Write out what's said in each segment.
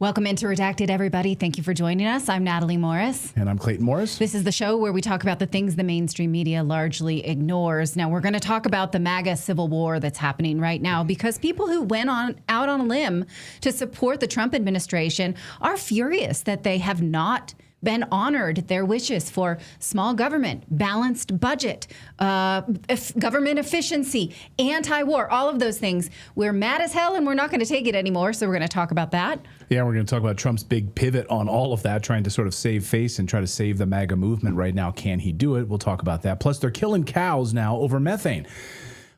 Welcome into Redacted, everybody. Thank you for joining us. I'm Natalie Morris. And I'm Clayton Morris. This is the show where we talk about the things the mainstream media largely ignores. Now, we're going to talk about the MAGA civil war that's happening right now because people who went out on a limb to support the Trump administration are furious that they have not been honored their wishes for small government, balanced budget, government efficiency, anti-war, all of those things. We're mad as hell and we're not going to take it anymore, so we're going to talk about that. Yeah, we're going to talk about Trump's big pivot on all of that, trying to sort of save face and try to save the MAGA movement right now. Can he do it? We'll talk about that. Plus, they're killing cows now over methane.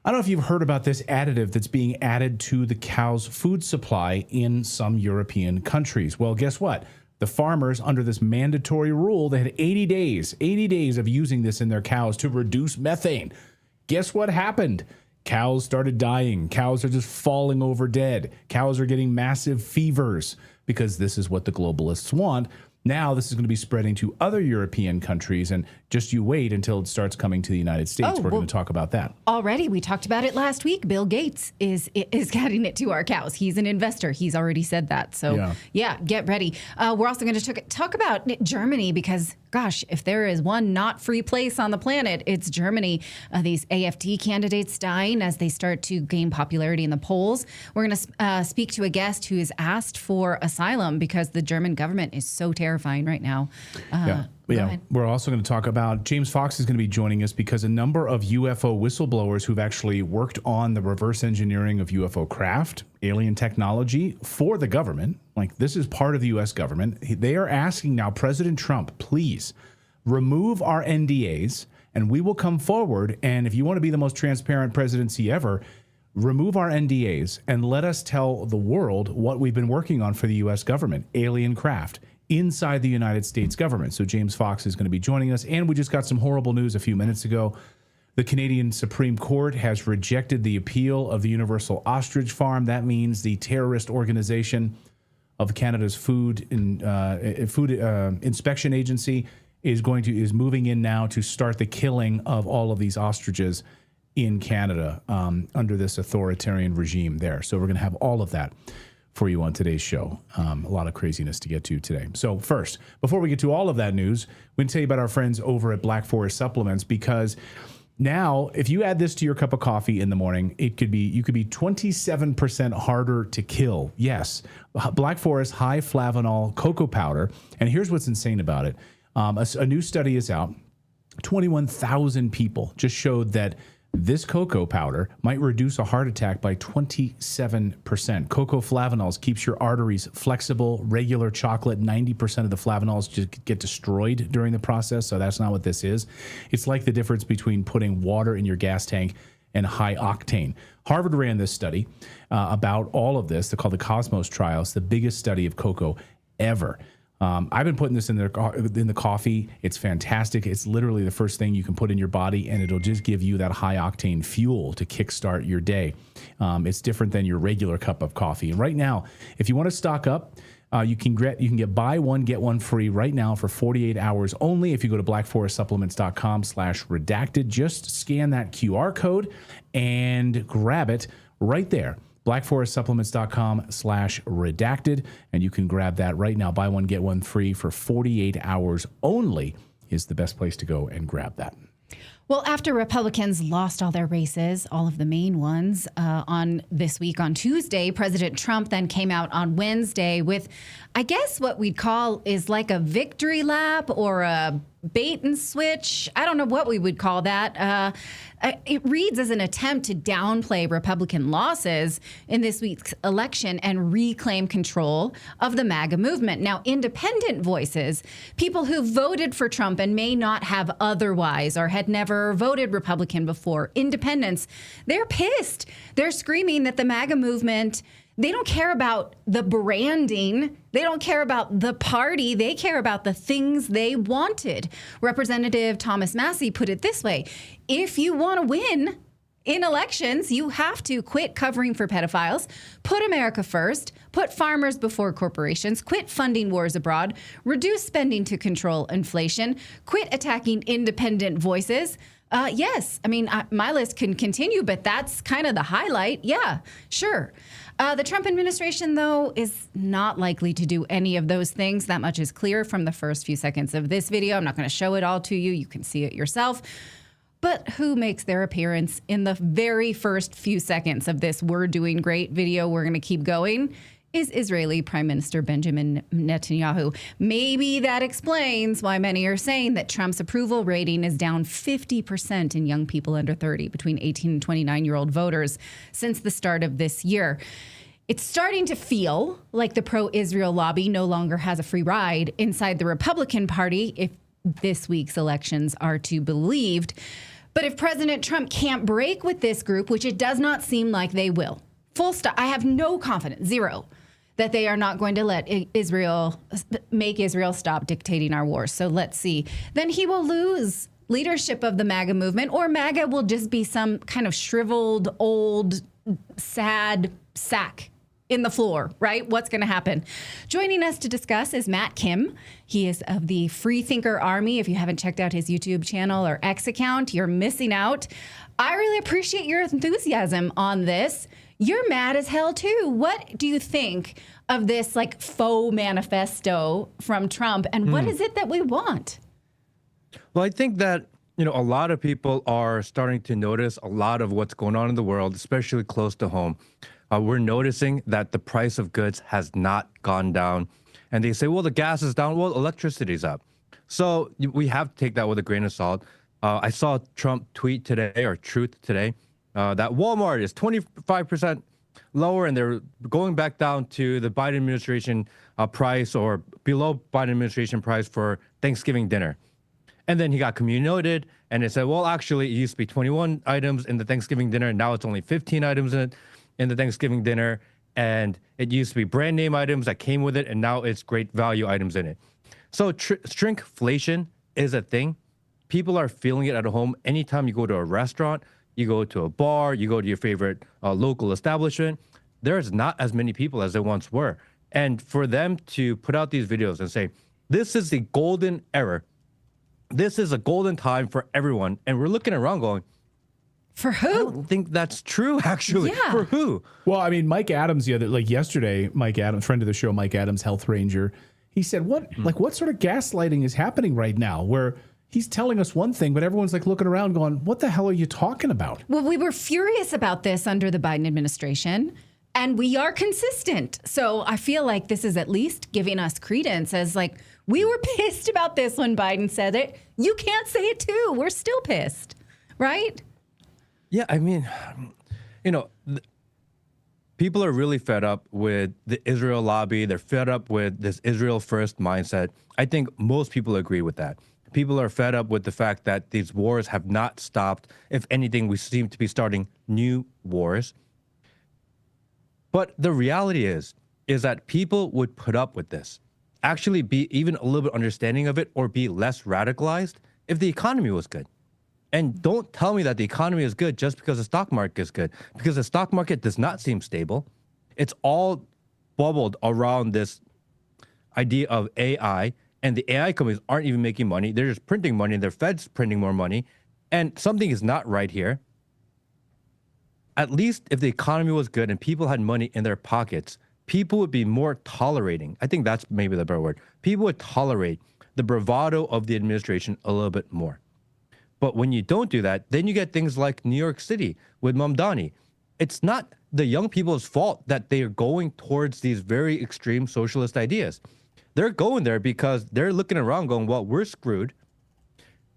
I don't know if you've heard about this additive that's being added to the cow's food supply in some European countries. Well, guess what? The farmers, under this mandatory rule, they had 80 days of using this in their cows to reduce methane. Guess what happened? Cows started dying. Cows are just falling over dead. Cows are getting massive fevers because this is what the globalists want. Now this is going to be spreading to other European countries, and just you wait until it starts coming to the United States. We're going to talk about that. Already, we talked about it last week. Bill Gates is getting it to our cows. He's an investor. He's already said that. So, yeah get ready. We're also going to talk about Germany because, gosh, if there is one not free place on the planet, it's Germany. These AfD candidates dying as they start to gain popularity in the polls. We're going to speak to a guest who is asked for asylum because the German government is so terrifying right now. We're also going to talk about James Fox is going to be joining us because a number of UFO whistleblowers who've actually worked on the reverse engineering of UFO craft, alien technology for the government, like this is part of the U.S. government. They are asking now President Trump, please remove our NDAs and we will come forward. And if you want to be the most transparent presidency ever, remove our NDAs and let us tell the world what we've been working on for the U.S. government, alien craft, inside the United States government. So James Fox is going to be joining us. And we just got some horrible news a few minutes ago. The Canadian Supreme Court has rejected the appeal of the Universal Ostrich Farm. That means the terrorist organization of Canada's food inspection agency is moving in now to start the killing of all of these ostriches in Canada under this authoritarian regime there. So we're going to have all of that for you on today's show. A lot of craziness to get to today. So first, before we get to all of that news, we're going to tell you about our friends over at Black Forest Supplements, because now if you add this to your cup of coffee in the morning, you could be 27% harder to kill. Yes, Black Forest high flavanol cocoa powder. And here's what's insane about it. A new study is out. 21,000 people just showed that this cocoa powder might reduce a heart attack by 27%. Cocoa flavanols keeps your arteries flexible. Regular chocolate, 90% of the flavanols just get destroyed during the process, so that's not what this is. It's like the difference between putting water in your gas tank and high octane. Harvard ran this study about all of this. They're called the Cosmos trials, the biggest study of cocoa ever. I've been putting this in the coffee. It's fantastic. It's literally the first thing you can put in your body, and it'll just give you that high octane fuel to kickstart your day. It's different than your regular cup of coffee. And right now, if you want to stock up, you can get buy one, get one free right now for 48 hours only. If you go to blackforestsupplements.com/redacted, just scan that QR code and grab it right there. blackforestsupplements.com/redacted, and you can grab that right now. Buy one, get one free for 48 hours only is the best place to go and grab that. Well, after Republicans lost all their races, all of the main ones, on this week on Tuesday, President Trump then came out on Wednesday with, I guess what we'd call is like a victory lap or a bait and switch. I don't know what we would call that. It reads as an attempt to downplay Republican losses in this week's election and reclaim control of the MAGA movement. Now, independent voices, people who voted for Trump and may not have otherwise or had never voted Republican before, independents, they're pissed. They're screaming that the MAGA movement, they don't care about the branding. They don't care about the party. They care about the things they wanted. Representative Thomas Massie put it this way: if you want to win in elections, you have to quit covering for pedophiles, put America first, put farmers before corporations, quit funding wars abroad, reduce spending to control inflation, quit attacking independent voices. Yes, I mean, my list can continue, but that's kind of the highlight. Yeah, sure. The Trump administration, though, is not likely to do any of those things. That much is clear from the first few seconds of this video. I'm not going to show it all to you. You can see it yourself. But who makes their appearance in the very first few seconds of this "We're doing great" video? We're going to keep going. Is Israeli Prime Minister Benjamin Netanyahu. Maybe that explains why many are saying that Trump's approval rating is down 50% in young people under 30, between 18 and 29-year-old voters, since the start of this year. It's starting to feel like the pro-Israel lobby no longer has a free ride inside the Republican Party, if this week's elections are to be believed. But if President Trump can't break with this group, which it does not seem like they will, full stop, I have no confidence, zero, that they are not going to let make Israel stop dictating our wars. So let's see. Then he will lose leadership of the MAGA movement, or MAGA will just be some kind of shriveled, old, sad sack in the floor, right? What's going to happen? Joining us to discuss is Matt Kim. He is of the Freethinker Army. If you haven't checked out his YouTube channel or X account, you're missing out. I really appreciate your enthusiasm on this. You're mad as hell too. What do you think of this like faux manifesto from Trump, and what is it that we want? Well, I think that, a lot of people are starting to notice a lot of what's going on in the world, especially close to home. We're noticing that the price of goods has not gone down. And they say, well, the gas is down. Well, electricity's up. So we have to take that with a grain of salt. I saw Trump tweet today, or Truth today, that Walmart is 25% lower, and they're going back down to the Biden administration price, or below Biden administration price, for Thanksgiving dinner. And then he got communicated, and it said, well, actually, it used to be 21 items in the Thanksgiving dinner, and now it's only 15 items in the Thanksgiving dinner. And it used to be brand name items that came with it, and now it's great value items in it. So shrinkflation is a thing. People are feeling it at home. Anytime you go to a restaurant, you go to a bar, you go to your favorite local establishment, there's not as many people as there once were. And for them to put out these videos and say, this is the golden era, this is a golden time for everyone, and we're looking around going, for who? I don't think that's true, actually. Yeah. For who? Well, I mean, Mike Adams, yesterday, Mike Adams, friend of the show, Mike Adams, health ranger, he said, what sort of gaslighting is happening right now, where he's telling us one thing, but everyone's like looking around going, what the hell are you talking about? Well, we were furious about this under the Biden administration, and we are consistent. So I feel like this is at least giving us credence as like, we were pissed about this when Biden said it. You can't say it too. We're still pissed, right? Yeah, I mean, people are really fed up with the Israel lobby. They're fed up with this Israel first mindset. I think most people agree with that. People are fed up with the fact that these wars have not stopped. If anything, we seem to be starting new wars. But the reality is that people would put up with this, actually be even a little bit understanding of it, or be less radicalized if the economy was good. And don't tell me that the economy is good just because the stock market is good, because the stock market does not seem stable. It's all bubbled around this idea of AI, and the AI companies aren't even making money. They're just printing money, and their Fed's printing more money, and something is not right here. At least if the economy was good and people had money in their pockets, people would be more tolerating. I think that's maybe the better word. People would tolerate the bravado of the administration a little bit more. But when you don't do that, then you get things like New York City with Mamdani. It's not the young people's fault that they are going towards these very extreme socialist ideas. They're going there because they're looking around going, well, we're screwed.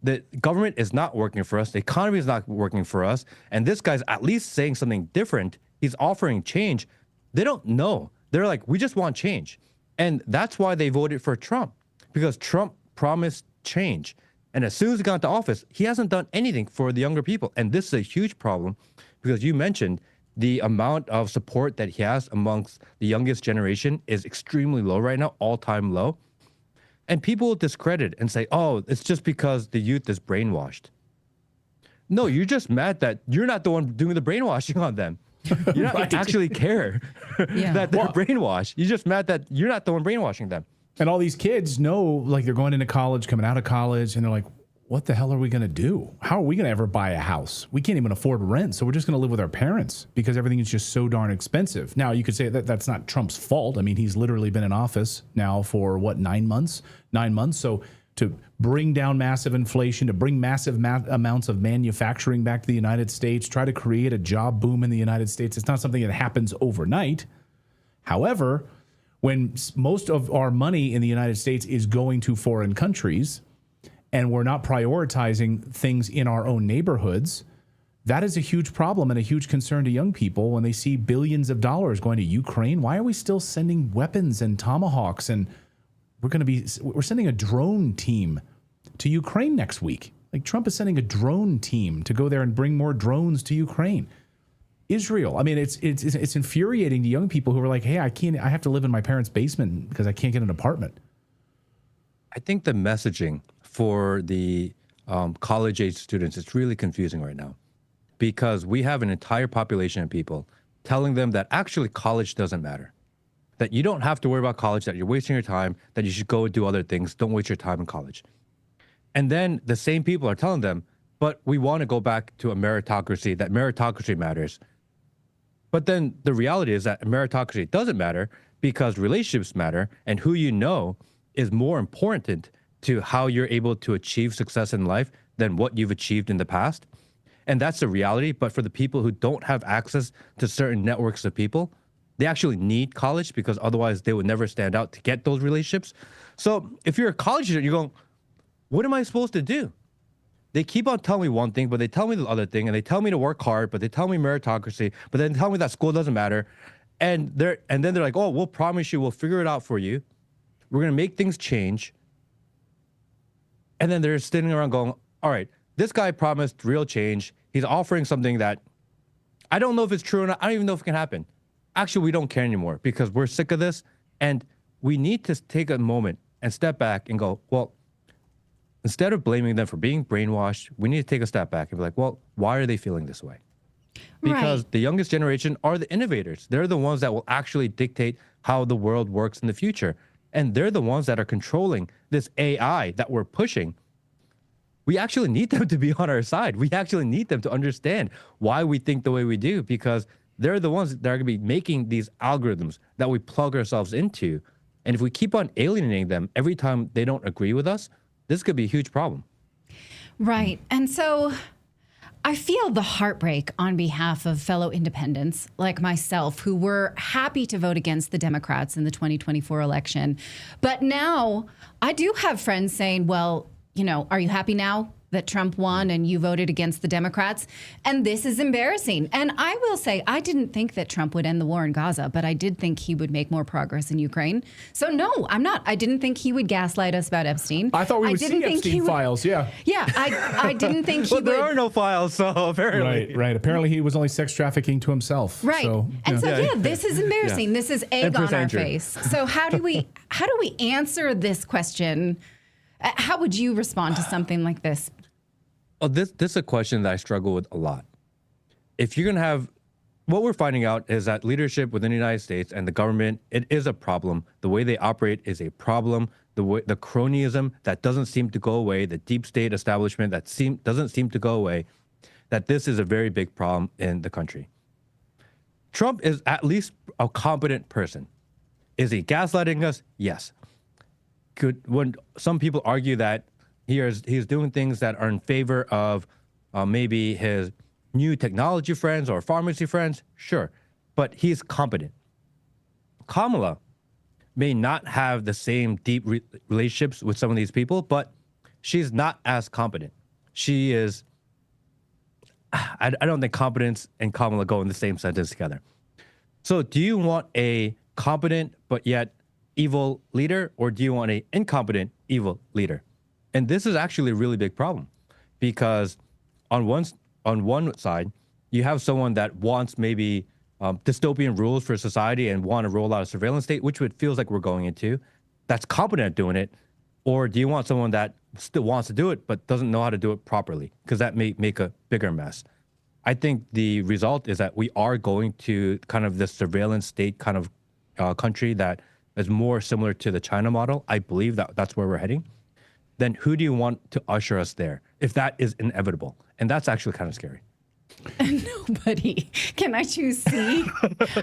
The government is not working for us. The economy is not working for us. And this guy's at least saying something different. He's offering change. They don't know. They're like, we just want change. And that's why they voted for Trump, because Trump promised change. And as soon as he got into office, he hasn't done anything for the younger people. And this is a huge problem, because you mentioned the amount of support that he has amongst the youngest generation is extremely low right now, all-time low. And people will discredit and say, oh, it's just because the youth is brainwashed. No, you're just mad that you're not the one doing the brainwashing on them. You're not Right. actually care that they're brainwashed. You're just mad that you're not the one brainwashing them. And all these kids know, like, they're going into college, coming out of college, and they're like, what the hell are we going to do? How are we going to ever buy a house? We can't even afford rent. So we're just going to live with our parents because everything is just so darn expensive. Now, you could say that that's not Trump's fault. I mean, he's literally been in office now for what, 9 months? 9 months. So to bring down massive inflation, to bring massive amounts of manufacturing back to the United States, try to create a job boom in the United States, it's not something that happens overnight. However, when most of our money in the United States is going to foreign countries, and we're not prioritizing things in our own neighborhoods, that is a huge problem and a huge concern to young people when they see billions of dollars going to Ukraine. Why are we still sending weapons and tomahawks? And we're sending a drone team to Ukraine next week. Like, Trump is sending a drone team to go there and bring more drones to Ukraine. Israel. I mean, it's infuriating to young people who are like, hey, I have to live in my parents' basement because I can't get an apartment. I think the messaging for the college-age students is really confusing right now, because we have an entire population of people telling them that actually college doesn't matter, that you don't have to worry about college, that you're wasting your time, that you should go do other things. Don't waste your time in college. And then the same people are telling them, but we want to go back to a meritocracy, that meritocracy matters. But then the reality is that meritocracy doesn't matter because relationships matter, and who you know is more important to how you're able to achieve success in life than what you've achieved in the past. And that's the reality. But for the people who don't have access to certain networks of people, they actually need college because otherwise they would never stand out to get those relationships. So if you're a college student, you're going, what am I supposed to do? They keep on telling me one thing, but they tell me the other thing, and they tell me to work hard, but they tell me meritocracy, but then tell me that school doesn't matter. And then they're like, oh, we'll promise you, we'll figure it out for you. We're going to make things change. And then they're sitting around going, all right, this guy promised real change. He's offering something that I don't know if it's true or not. I don't even know if it can happen. Actually, we don't care anymore because we're sick of this. And we need to take a moment and step back and go, well, instead of blaming them for being brainwashed, we need to take a step back and be like, well, why are they feeling this way? Because the youngest generation are the innovators. They're the ones that will actually dictate how the world works in the future. And they're the ones that are controlling this AI that we're pushing. We actually need them to be on our side. We actually need them to understand why we think the way we do, because they're the ones that are going to be making these algorithms that we plug ourselves into. And if we keep on alienating them every time they don't agree with us, this could be a huge problem. Right. And so I feel the heartbreak on behalf of fellow independents like myself who were happy to vote against the Democrats in the 2024 election. But now I do have friends saying, well, you know, are you happy now that Trump won and you voted against the Democrats? And this is embarrassing. And I will say, I didn't think that Trump would end the war in Gaza, but I did think he would make more progress in Ukraine. So no, I'm not. I didn't think he would gaslight us about Epstein. I thought we would see Epstein files, yeah. Yeah, I didn't think he would. There are no files, so apparently. Right. Apparently he was only sex trafficking to himself. Right. So, this is embarrassing. This is egg on our face. So how do we answer this question? How would you respond to something like this? Oh, this is a question that I struggle with a lot. If you're going to have, what we're finding out is that leadership within the United States and the government, it is a problem. The way they operate is a problem. The cronyism that doesn't seem to go away, the deep state establishment that doesn't seem to go away, that this is a very big problem in the country. Trump is at least a competent person. Is he gaslighting us? Yes. When some people argue that he's doing things that are in favor of maybe his new technology friends or pharmacy friends, sure, but he's competent. Kamala may not have the same deep relationships with some of these people, but she's not as competent. She is, I don't think competence and Kamala go in the same sentence together. So do you want a competent but yet evil leader, or do you want an incompetent evil leader? And this is actually a really big problem, because on one side, you have someone that wants maybe dystopian rules for society and want to roll out a surveillance state, which it feels like we're going into, that's competent at doing it. Or do you want someone that still wants to do it but doesn't know how to do it properly? Because that may make a bigger mess. I think the result is that we are going to kind of this surveillance state kind of country that is more similar to the China model. I believe that that's where we're heading. then who do you want to usher us there if that is inevitable? And that's actually kind of scary. Nobody. Can I choose C?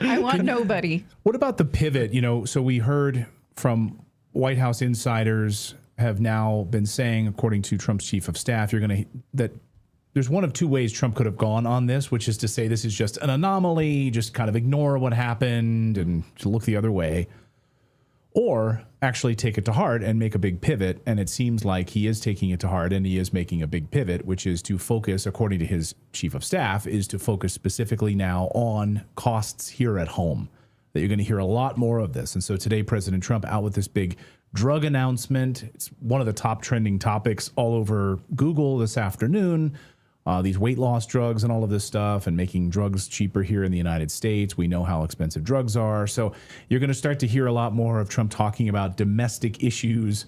I want nobody. What about the pivot? So we heard from White House insiders have now been saying, according to Trump's chief of staff, that there's one of two ways Trump could have gone on this, which is to say this is just an anomaly, just kind of ignore what happened and to look the other way, or actually take it to heart and make a big pivot. And it seems like he is taking it to heart and he is making a big pivot, which is to focus, according to his chief of staff, is to focus specifically now on costs here at home, that you're going to hear a lot more of this. And so today, President Trump out with this big drug announcement. It's one of the top trending topics all over Google this afternoon. These weight loss drugs and all of this stuff and making drugs cheaper here in the United States. We know how expensive drugs are. So you're going to start to hear a lot more of Trump talking about domestic issues,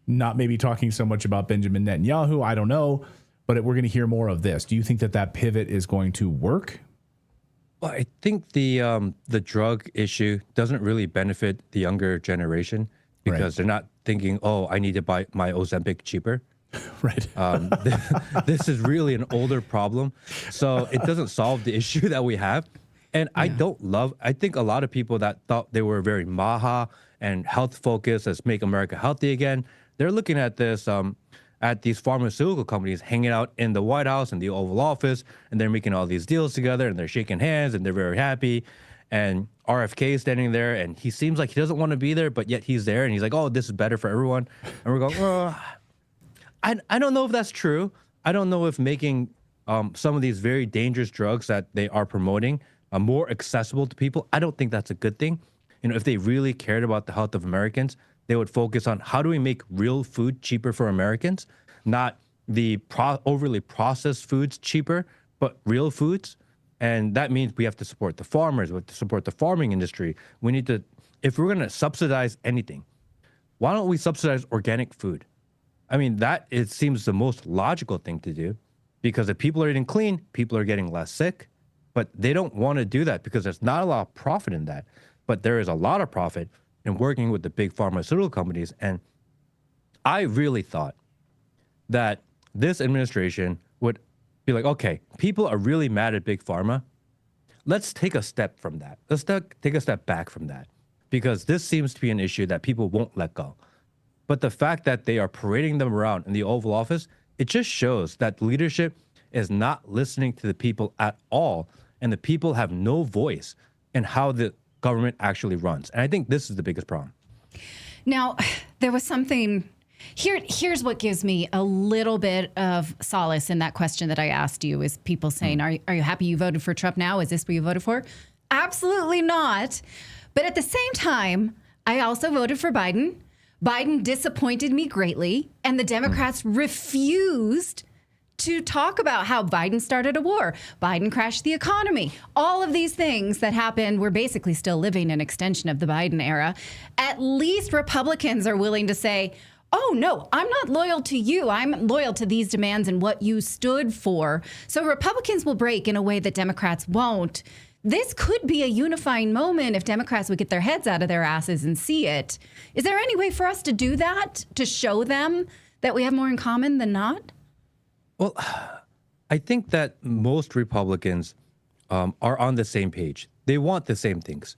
not maybe talking so much about Benjamin Netanyahu. I don't know, but we're going to hear more of this. Do you think that pivot is going to work? Well, I think the drug issue doesn't really benefit the younger generation because they're not thinking, oh, I need to buy my Ozempic cheaper. Right. This is really an older problem. So it doesn't solve the issue that we have. And I think a lot of people that thought they were very MAGA and health focused, let's make America healthy again, they're looking at this, at these pharmaceutical companies hanging out in the White House and the Oval Office, and they're making all these deals together and they're shaking hands and they're very happy. And RFK is standing there and he seems like he doesn't want to be there, but yet he's there and he's like, oh, this is better for everyone. And we're going, oh, I don't know if that's true. I don't know if making some of these very dangerous drugs that they are promoting more accessible to people, I don't think that's a good thing. If they really cared about the health of Americans, they would focus on how do we make real food cheaper for Americans, not the overly processed foods cheaper, but real foods. And that means we have to support the farmers, we have to support the farming industry. We need to, if we're going to subsidize anything, why don't we subsidize organic food? I mean, it seems the most logical thing to do because if people are eating clean, people are getting less sick, but they don't want to do that because there's not a lot of profit in that. But there is a lot of profit in working with the big pharmaceutical companies. And I really thought that this administration would be like, okay, people are really mad at big pharma. Let's take a step from that. Let's take a step back from that because this seems to be an issue that people won't let go. But the fact that they are parading them around in the Oval Office, it just shows that leadership is not listening to the people at all. And the people have no voice in how the government actually runs. And I think this is the biggest problem. Now, there was something here's what gives me a little bit of solace in that question that I asked you is people saying, are you happy you voted for Trump now? Is this what you voted for? Absolutely not. But at the same time, I also voted for Biden. Biden disappointed me greatly, and the Democrats refused to talk about how Biden started a war. Biden crashed the economy. All of these things that happened, we're basically still living an extension of the Biden era. At least Republicans are willing to say, oh, no, I'm not loyal to you. I'm loyal to these demands and what you stood for. So Republicans will break in a way that Democrats won't. This could be a unifying moment if Democrats would get their heads out of their asses and see it. Is there any way for us to do that, to show them that we have more in common than not? Well, I think that most Republicans are on the same page. They want the same things.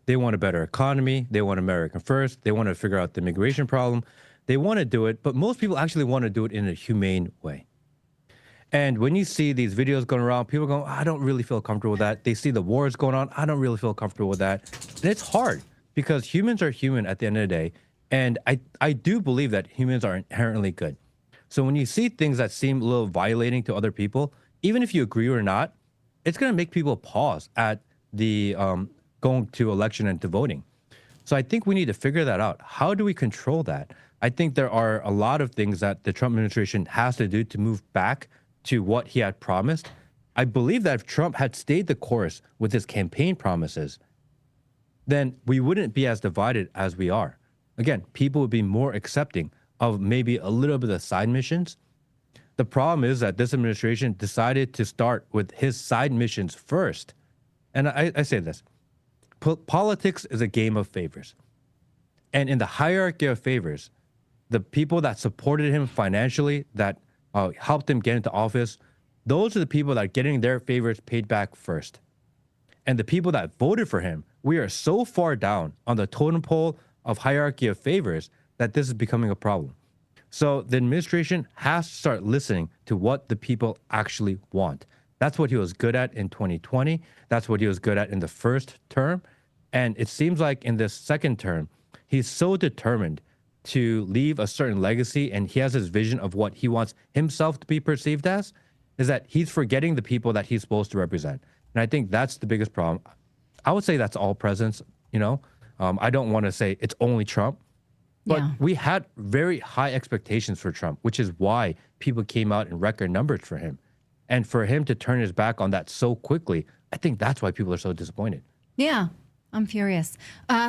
They want a better economy. They want America first. They want to figure out the immigration problem. They want to do it, but most people actually want to do it in a humane way. And when you see these videos going around, people go, I don't really feel comfortable with that. They see the wars going on. I don't really feel comfortable with that. And it's hard because humans are human at the end of the day. And I do believe that humans are inherently good. So when you see things that seem a little violating to other people, even if you agree or not, it's going to make people pause at the going to election and to voting. So I think we need to figure that out. How do we control that? I think there are a lot of things that the Trump administration has to do to move back to what he had promised. I believe that if Trump had stayed the course with his campaign promises, then we wouldn't be as divided as we are. Again, people would be more accepting of maybe a little bit of side missions. The problem is that this administration decided to start with his side missions first. And I say this, politics is a game of favors. And in the hierarchy of favors, the people that supported him financially, that helped him get into office, those are the people that are getting their favors paid back first. And the people that voted for him, we are so far down on the totem pole of hierarchy of favors that this is becoming a problem. So the administration has to start listening to what the people actually want. That's what he was good at in 2020. That's what he was good at in the first term. And it seems like in this second term, he's so determined to leave a certain legacy, and he has his vision of what he wants himself to be perceived as, is that he's forgetting the people that he's supposed to represent. And I think that's the biggest problem. I would say that's all presidents, you know. I don't want to say it's only Trump, but we had very high expectations for Trump, which is why people came out in record numbers for him. And for him to turn his back on that so quickly, I think that's why people are so disappointed. Yeah. I'm furious.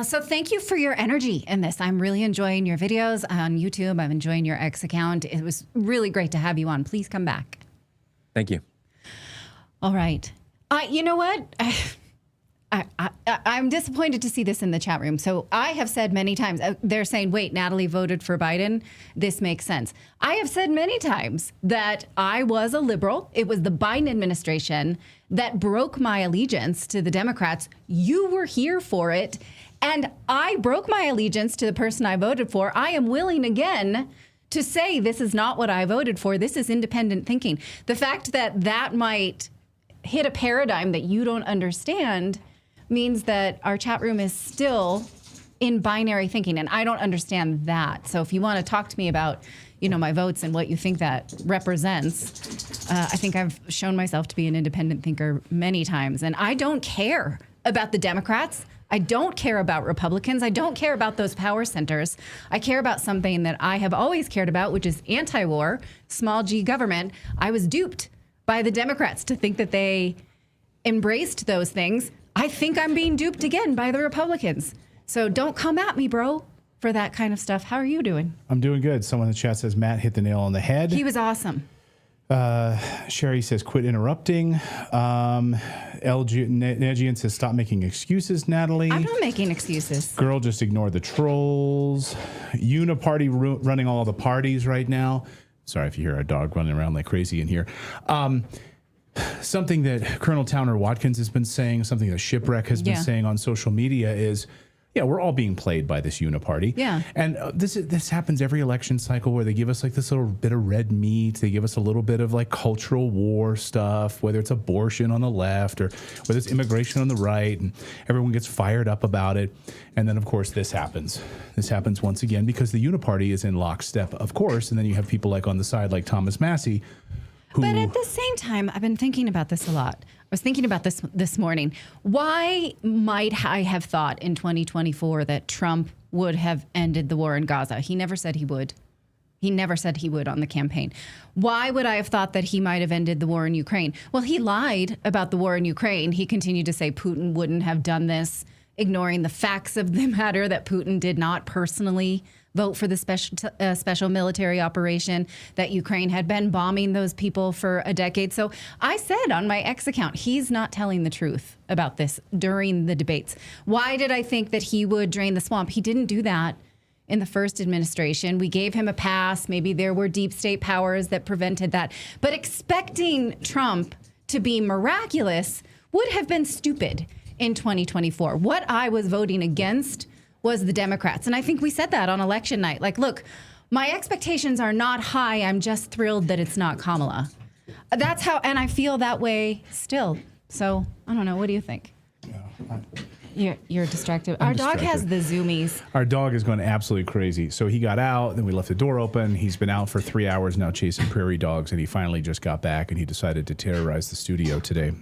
So thank you for your energy in this. I'm really enjoying your videos on YouTube. I'm enjoying your X account. It was really great to have you on. Please come back. Thank you. All right. You know what? I'm disappointed to see this in the chat room. So I have said many times, they're saying, wait, Natalie voted for Biden. This makes sense. I have said many times that I was a liberal. It was the Biden administration that broke my allegiance to the Democrats. You were here for it. And I broke my allegiance to the person I voted for. I am willing again to say this is not what I voted for. This is independent thinking. The fact that that might hit a paradigm that you don't understand means that our chat room is still in binary thinking, and I don't understand that. So if you want to talk to me about, you know, my votes and what you think that represents, I think I've shown myself to be an independent thinker many times, and I don't care about the Democrats. I don't care about Republicans. I don't care about those power centers. I care about something that I have always cared about, which is anti-war, small g government. I was duped by the Democrats to think that they embraced those things. I think I'm being duped again by the Republicans. So don't come at me, bro, for that kind of stuff. How are you doing? I'm doing good. Someone in the chat says Matt hit the nail on the head. He was awesome. Sherry says quit interrupting. Negian says stop making excuses, Natalie. I'm not making excuses. Girl, just ignore the trolls. Uniparty running all the parties right now. Sorry if you hear our dog running around like crazy in here. Something that Colonel Towner Watkins has been saying, something that Shipwreck has been saying on social media is, yeah, we're all being played by this uniparty. Yeah. And this happens every election cycle where they give us like this little bit of red meat. They give us a little bit of like cultural war stuff, whether it's abortion on the left or whether it's immigration on the right, and everyone gets fired up about it. And then, of course, this happens. This happens once again because the uniparty is in lockstep, of course. And then you have people like on the side like Thomas Massey. But at the same time, I've been thinking about this a lot. I was thinking about this morning. Why might I have thought in 2024 that Trump would have ended the war in Gaza? He never said he would. He never said he would on the campaign. Why would I have thought that he might have ended the war in Ukraine? Well, he lied about the war in Ukraine. He continued to say Putin wouldn't have done this, ignoring the facts of the matter that Putin did not personally vote for the special military operation, that Ukraine had been bombing those people for a decade. So I said on my X account, he's not telling the truth about this during the debates. Why did I think that he would drain the swamp? He didn't do that in the first administration. We gave him a pass. Maybe there were deep state powers that prevented that. But expecting Trump to be miraculous would have been stupid in 2024. What I was voting against was the Democrats. And I think we said that on election night. Like, look, my expectations are not high. I'm just thrilled that it's not Kamala. That's how, and I feel that way still. So I don't know. What do you think? You're distracted. Our dog has the zoomies. Our dog is going absolutely crazy. So he got out, then we left the door open. He's been out for 3 hours now chasing prairie dogs, and he finally just got back, and he decided to terrorize the studio today.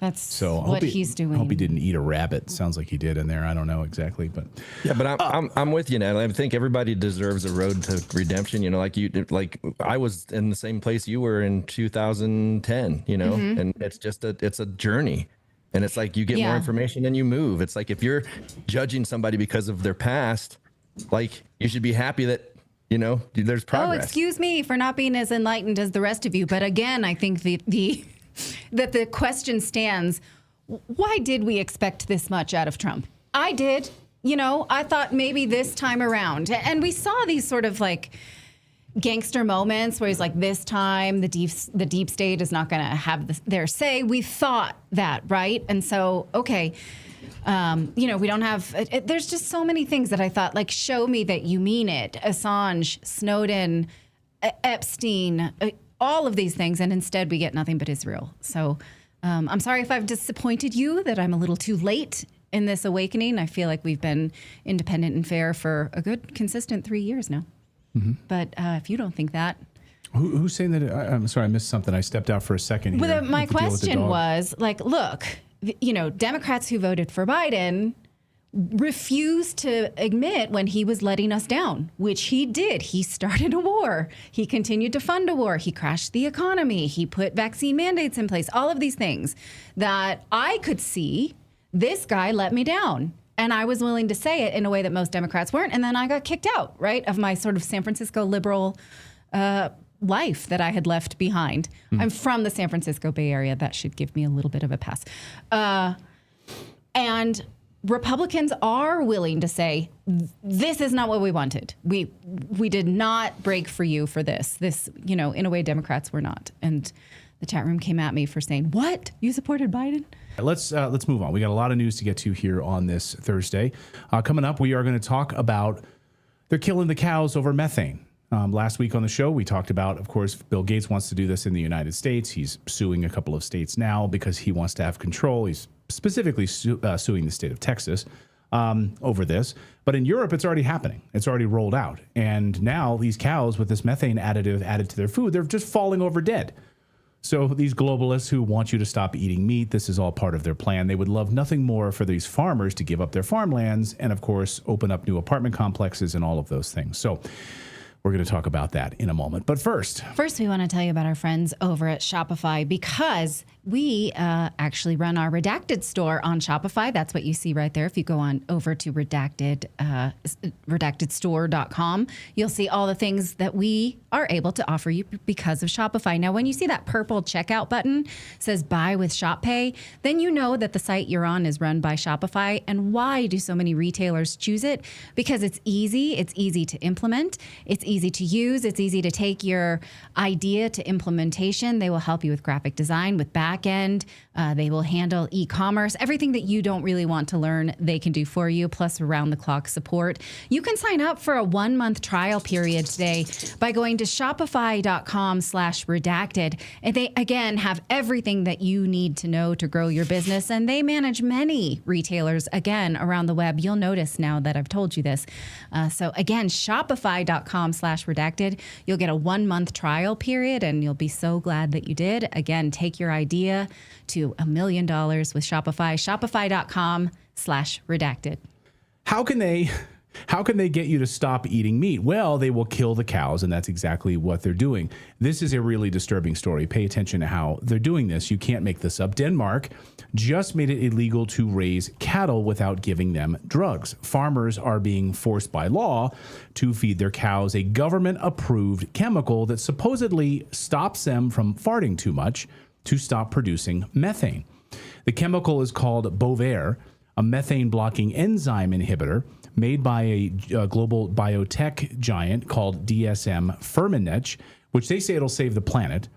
That's what he's doing. I hope he didn't eat a rabbit. Sounds like he did in there. I don't know exactly, but yeah. But I'm with you, Natalie. I think everybody deserves a road to redemption. You know, like I was in the same place you were in 2010. You know, and it's a journey. And it's like you get more information and you move. It's like if you're judging somebody because of their past, like you should be happy that, you know, there's progress. Oh, excuse me for not being as enlightened as the rest of you. But again, I think that the question stands, why did we expect this much out of Trump? I did. I thought maybe this time around, and we saw these sort of like gangster moments where he's like, this time the deep state is not going to have their say. We thought that, right? And so, okay, we don't have, there's just so many things that I thought, like, show me that you mean it. Assange, Snowden, Epstein, all of these things. And instead we get nothing but Israel. So I'm sorry if I've disappointed you, that I'm a little too late in this awakening. I feel like we've been independent and fair for a good, consistent 3 years now. Mm-hmm. But if you don't think that. Who's saying that? I'm sorry, I missed something. I stepped out for a second here. Well, my question was, like, look, Democrats who voted for Biden refused to admit when he was letting us down, which he did. He started a war. He continued to fund a war. He crashed the economy. He put vaccine mandates in place. All of these things that I could see, this guy let me down. And I was willing to say it in a way that most Democrats weren't. And then I got kicked out, right, of my sort of San Francisco liberal life that I had left behind. I'm from the San Francisco Bay Area. That should give me a little bit of a pass. And Republicans are willing to say, this is not what we wanted. We did not break for you for this. This, in a way, Democrats were not. And the chat room came at me for saying, what? You supported Biden? Let's move on. We got a lot of news to get to here on this Thursday. Coming up, we are going to talk about they're killing the cows over methane. Last week on the show, we talked about, of course, Bill Gates wants to do this in the United States. He's suing a couple of states now because he wants to have control. He's specifically suing the state of Texas over this. But in Europe, it's already happening. It's already rolled out. And now these cows with this methane additive added to their food, they're just falling over dead. So these globalists who want you to stop eating meat, this is all part of their plan. They would love nothing more for these farmers to give up their farmlands and, of course, open up new apartment complexes and all of those things. So we're going to talk about that in a moment. But first, we want to tell you about our friends over at Shopify, because we actually run our Redacted store on Shopify. That's what you see right there. If you go on over to redactedstore.com, you'll see all the things that we are able to offer you because of Shopify. Now, when you see that purple checkout button says buy with ShopPay, then you know that the site you're on is run by Shopify. And why do so many retailers choose it? Because it's easy to implement, it's easy to use, it's easy to take your idea to implementation. They will help you with graphic design, with back end. They will handle e-commerce. Everything that you don't really want to learn, they can do for you, plus around-the-clock support. You can sign up for a 1-month trial period today by going to shopify.com/redacted. And they, again, have everything that you need to know to grow your business. And they manage many retailers, again, around the web. You'll notice now that I've told you this. So, again, shopify.com/redacted. You'll get a 1-month trial period, and you'll be so glad that you did. Again, take your idea to $1 million with Shopify. Shopify.com/redacted. How can they get you to stop eating meat? Well, they will kill the cows, and that's exactly what they're doing. This is a really disturbing story. Pay attention to how they're doing this. You can't make this up. Denmark just made it illegal to raise cattle without giving them drugs. Farmers are being forced by law to feed their cows a government-approved chemical that supposedly stops them from farting too much to stop producing methane. The chemical is called Bovaer, a methane-blocking enzyme inhibitor made by a global biotech giant called DSM Firmenich, which they say it'll save the planet.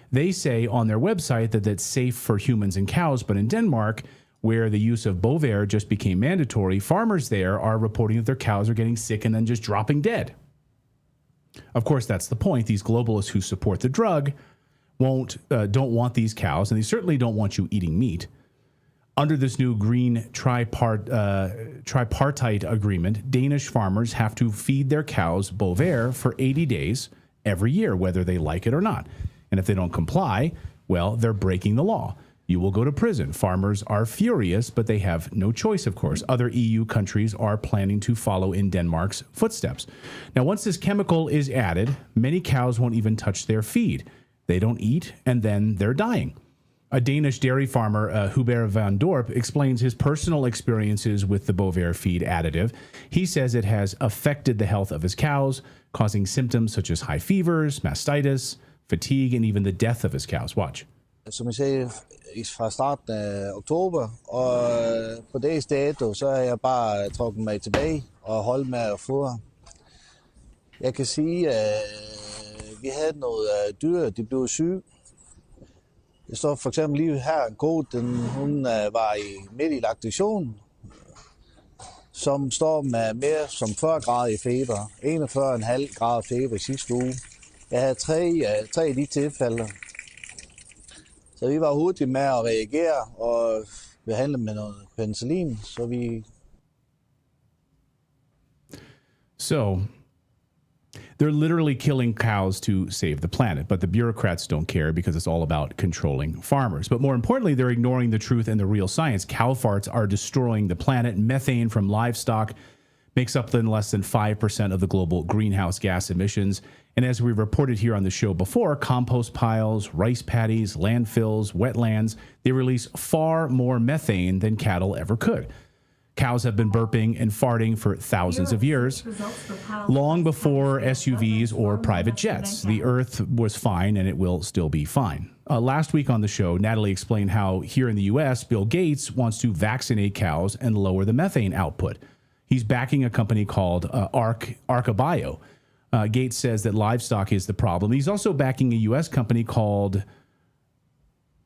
They say on their website that it's safe for humans and cows, but in Denmark, where the use of Bovaer just became mandatory, farmers there are reporting that their cows are getting sick and then just dropping dead. Of course, that's the point. These globalists who support the drug don't want these cows, and they certainly don't want you eating meat. Under this new green tripartite agreement, Danish farmers have to feed their cows Bovaer for 80 days every year, whether they like it or not. And if they don't comply, well, they're breaking the law. You will go to prison. Farmers are furious, but they have no choice, of course. Other EU countries are planning to follow in Denmark's footsteps. Now, once this chemical is added, many cows won't even touch their feed. They don't eat, and then they're dying. A Danish dairy farmer, Hubert van Dorp, explains his personal experiences with the Bovaer feed additive. He says it has affected the health of his cows, causing symptoms such as high fevers, mastitis, fatigue, and even the death of his cows. Watch. Som jeg sagde, fra starten af oktober, og på dags dato, så har jeg bare trukket mig tilbage og holdt med at fodre. Jeg kan sige, at vi havde noget dyr, de blev syge. Jeg står for eksempel lige her, en ko, hun var midt i laktation, som står med mere som 40 grader i feber, 41,5 grader feber sidste uge. Jeg havde tre af de tilfælde. Så vi var hurtige med at reagere og behandle med noget penicillin, så vi... So they're literally killing cows to save the planet, but the bureaucrats don't care because it's all about controlling farmers. But more importantly, they're ignoring the truth and the real science. Cow farts are destroying the planet. Methane from livestock makes up less than 5% of the global greenhouse gas emissions. And as we reported here on the show before, compost piles, rice paddies, landfills, wetlands, they release far more methane than cattle ever could. Cows have been burping and farting for thousands of years, long before SUVs or private jets. The Earth was fine, and it will still be fine. Last week on the show, Natalie explained how here in the U.S., Bill Gates wants to vaccinate cows and lower the methane output. He's backing a company called Arca-Bio. Gates says that livestock is the problem. He's also backing a U.S. company called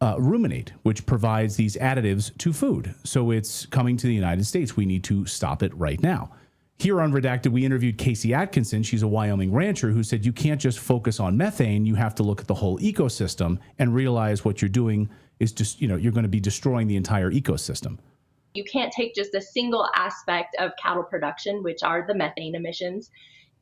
Ruminate, which provides these additives to food. So it's coming to the United States. We need to stop it right now. Here on Redacted, we interviewed Casey Atkinson. She's a Wyoming rancher who said you can't just focus on methane. You have to look at the whole ecosystem and realize what you're doing is just, you're going to be destroying the entire ecosystem. You can't take just a single aspect of cattle production, which are the methane emissions,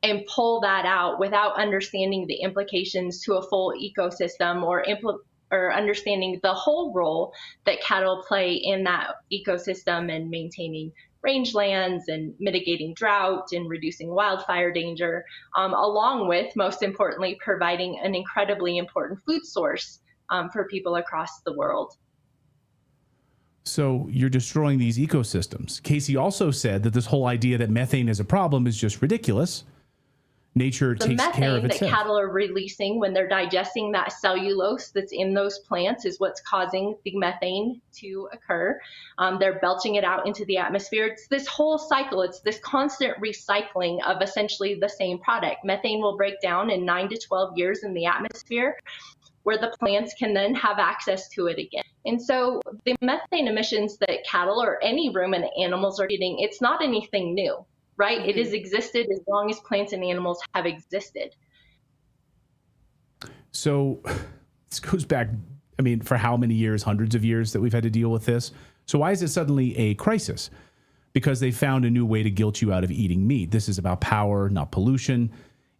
and pull that out without understanding the implications to a full ecosystem or understanding the whole role that cattle play in that ecosystem and maintaining rangelands and mitigating drought and reducing wildfire danger, along with, most importantly, providing an incredibly important food source for people across the world. So you're destroying these ecosystems. Casey also said that this whole idea that methane is a problem is just ridiculous. Nature takes care of itself. The methane that cattle are releasing when they're digesting that cellulose that's in those plants is what's causing the methane to occur. They're belching it out into the atmosphere. It's this whole cycle. It's this constant recycling of essentially the same product. Methane will break down in 9 to 12 years in the atmosphere, where the plants can then have access to it again. And so the methane emissions that cattle or any ruminant animals are getting, it's not anything new, right? Mm-hmm. It has existed as long as plants and animals have existed. So this goes back, for how many years, hundreds of years that we've had to deal with this. So why is it suddenly a crisis? Because they found a new way to guilt you out of eating meat. This is about power, not pollution.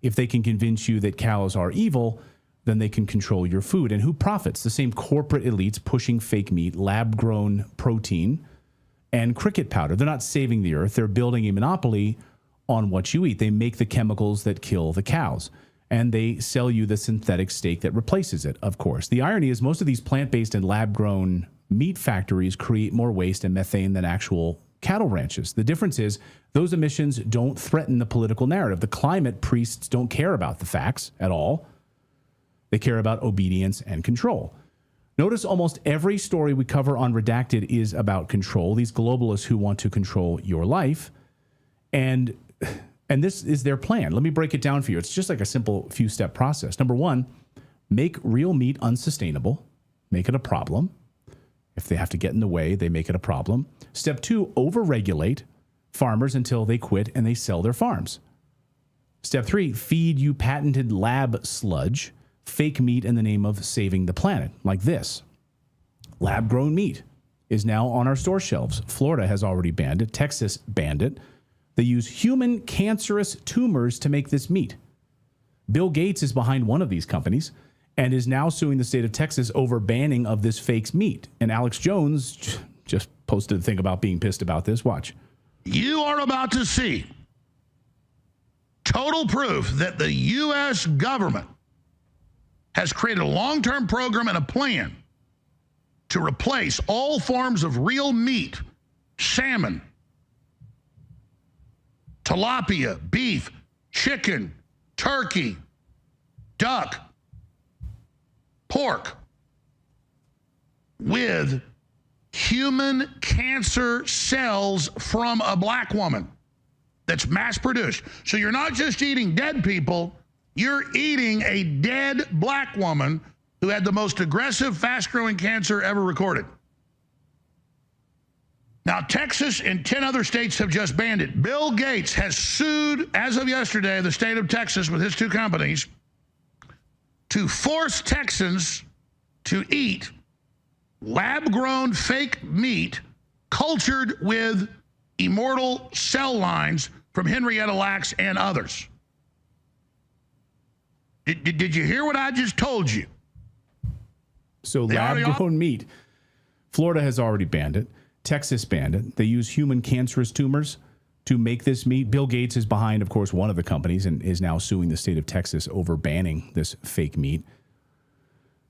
If they can convince you that cows are evil, then they can control your food. And who profits? The same corporate elites pushing fake meat, lab-grown protein, and cricket powder. They're not saving the earth. They're building a monopoly on what you eat. They make the chemicals that kill the cows, and they sell you the synthetic steak that replaces it, of course. The irony is most of these plant-based and lab-grown meat factories create more waste and methane than actual cattle ranches. The difference is those emissions don't threaten the political narrative. The climate priests don't care about the facts at all. They care about obedience and control. Notice almost every story we cover on Redacted is about control. These globalists who want to control your life. And this is their plan. Let me break it down for you. It's just like a simple few-step process. Number one, make real meat unsustainable. Make it a problem. If they have to get in the way, they make it a problem. Step two, overregulate farmers until they quit and they sell their farms. Step three, feed you patented lab sludge, fake meat in the name of saving the planet, like this. Lab-grown meat is now on our store shelves. Florida has already banned it. Texas banned it. They use human cancerous tumors to make this meat. Bill Gates is behind one of these companies and is now suing the state of Texas over banning of this fake meat. And Alex Jones just posted a thing about being pissed about this. Watch. You are about to see total proof that the U.S. government has created a long-term program and a plan to replace all forms of real meat, salmon, tilapia, beef, chicken, turkey, duck, pork, with human cancer cells from a black woman that's mass produced. So you're not just eating dead people, you're eating a dead black woman who had the most aggressive, fast-growing cancer ever recorded. Now, Texas and 10 other states have just banned it. Bill Gates has sued, as of yesterday, the state of Texas with his two companies to force Texans to eat lab-grown fake meat cultured with immortal cell lines from Henrietta Lacks and others. Did you hear what I just told you? So lab-grown meat, Florida has already banned it. Texas banned it. They use human cancerous tumors to make this meat. Bill Gates is behind, of course, one of the companies and is now suing the state of Texas over banning this fake meat.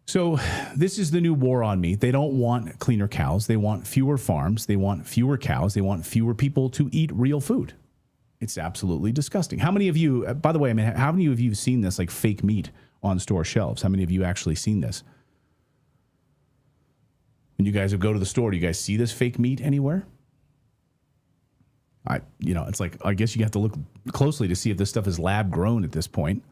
So this is the new war on meat. They don't want cleaner cows. They want fewer farms. They want fewer cows. They want fewer people to eat real food. It's absolutely disgusting. How many of you, by the way, I mean, how many of you have seen this like fake meat on store shelves? How many of you actually seen this? When you guys go to the store, do you guys see this fake meat anywhere? It's like, I guess you have to look closely to see if this stuff is lab grown at this point.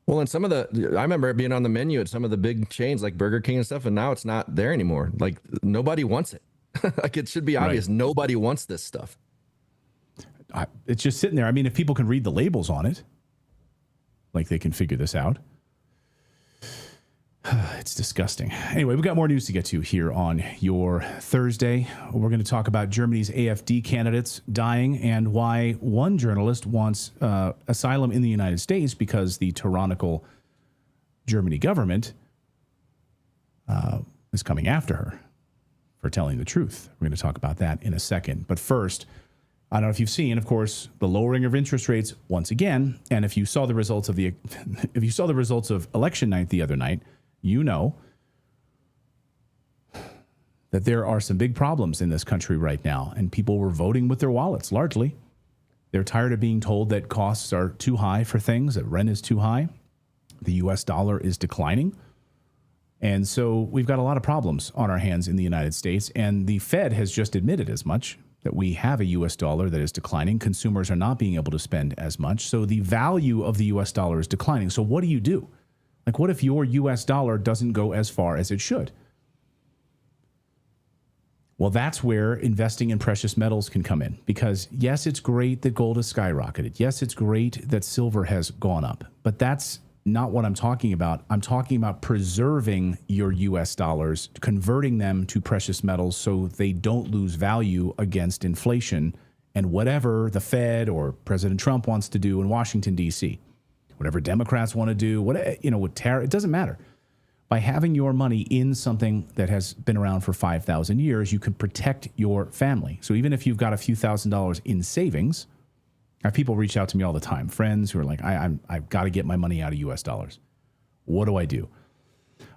Well, and I remember it being on the menu at some of the big chains like Burger King and stuff, and now it's not there anymore. Like, nobody wants it. Like, it should be obvious. Right. Nobody wants this stuff. It's just sitting there. I mean, if people can read the labels on it, like they can figure this out. It's disgusting. Anyway, we've got more news to get to here on your Thursday. We're going to talk about Germany's AfD candidates dying and why one journalist wants asylum in the United States because the tyrannical Germany government is coming after her for telling the truth. We're going to talk about that in a second. But first, I don't know if you've seen, of course, the lowering of interest rates once again. And if you saw the results of election night the other night, you know that there are some big problems in this country right now, and people were voting with their wallets largely. They're tired of being told that costs are too high for things, that rent is too high. The U.S. dollar is declining. And so we've got a lot of problems on our hands in the United States, and the Fed has just admitted as much, that we have a U.S. dollar that is declining. Consumers are not being able to spend as much. So the value of the U.S. dollar is declining. So what do? Like, what if your U.S. dollar doesn't go as far as it should? Well, that's where investing in precious metals can come in. Because, yes, it's great that gold has skyrocketed. Yes, it's great that silver has gone up. But that's not what I'm talking about. I'm talking about preserving your U.S. dollars, converting them to precious metals so they don't lose value against inflation and whatever the Fed or President Trump wants to do in Washington, D.C., whatever Democrats want to do, with tariff, it doesn't matter. By having your money in something that has been around for 5,000 years, you can protect your family. So even if you've got a few $1,000s in savings, I have people reach out to me all the time, friends who are like, I've got to get my money out of U.S. dollars. What do I do?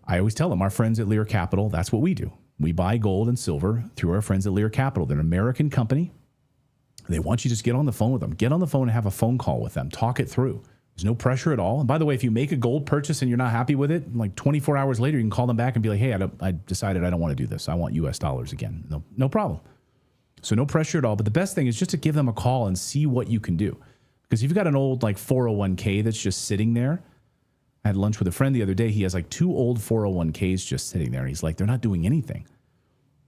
I always tell them, our friends at Lear Capital, that's what we do. We buy gold and silver through our friends at Lear Capital. They're an American company. They want you to just get on the phone with them. Get on the phone and have a phone call with them. Talk it through. There's no pressure at all. And by the way, if you make a gold purchase and you're not happy with it, like 24 hours later, you can call them back and be like, hey, I decided I don't want to do this. I want U.S. dollars again. No problem. So no pressure at all. But the best thing is just to give them a call and see what you can do. Because if you've got an old like 401k that's just sitting there, I had lunch with a friend the other day. He has like 2 old 401ks just sitting there. He's like, they're not doing anything.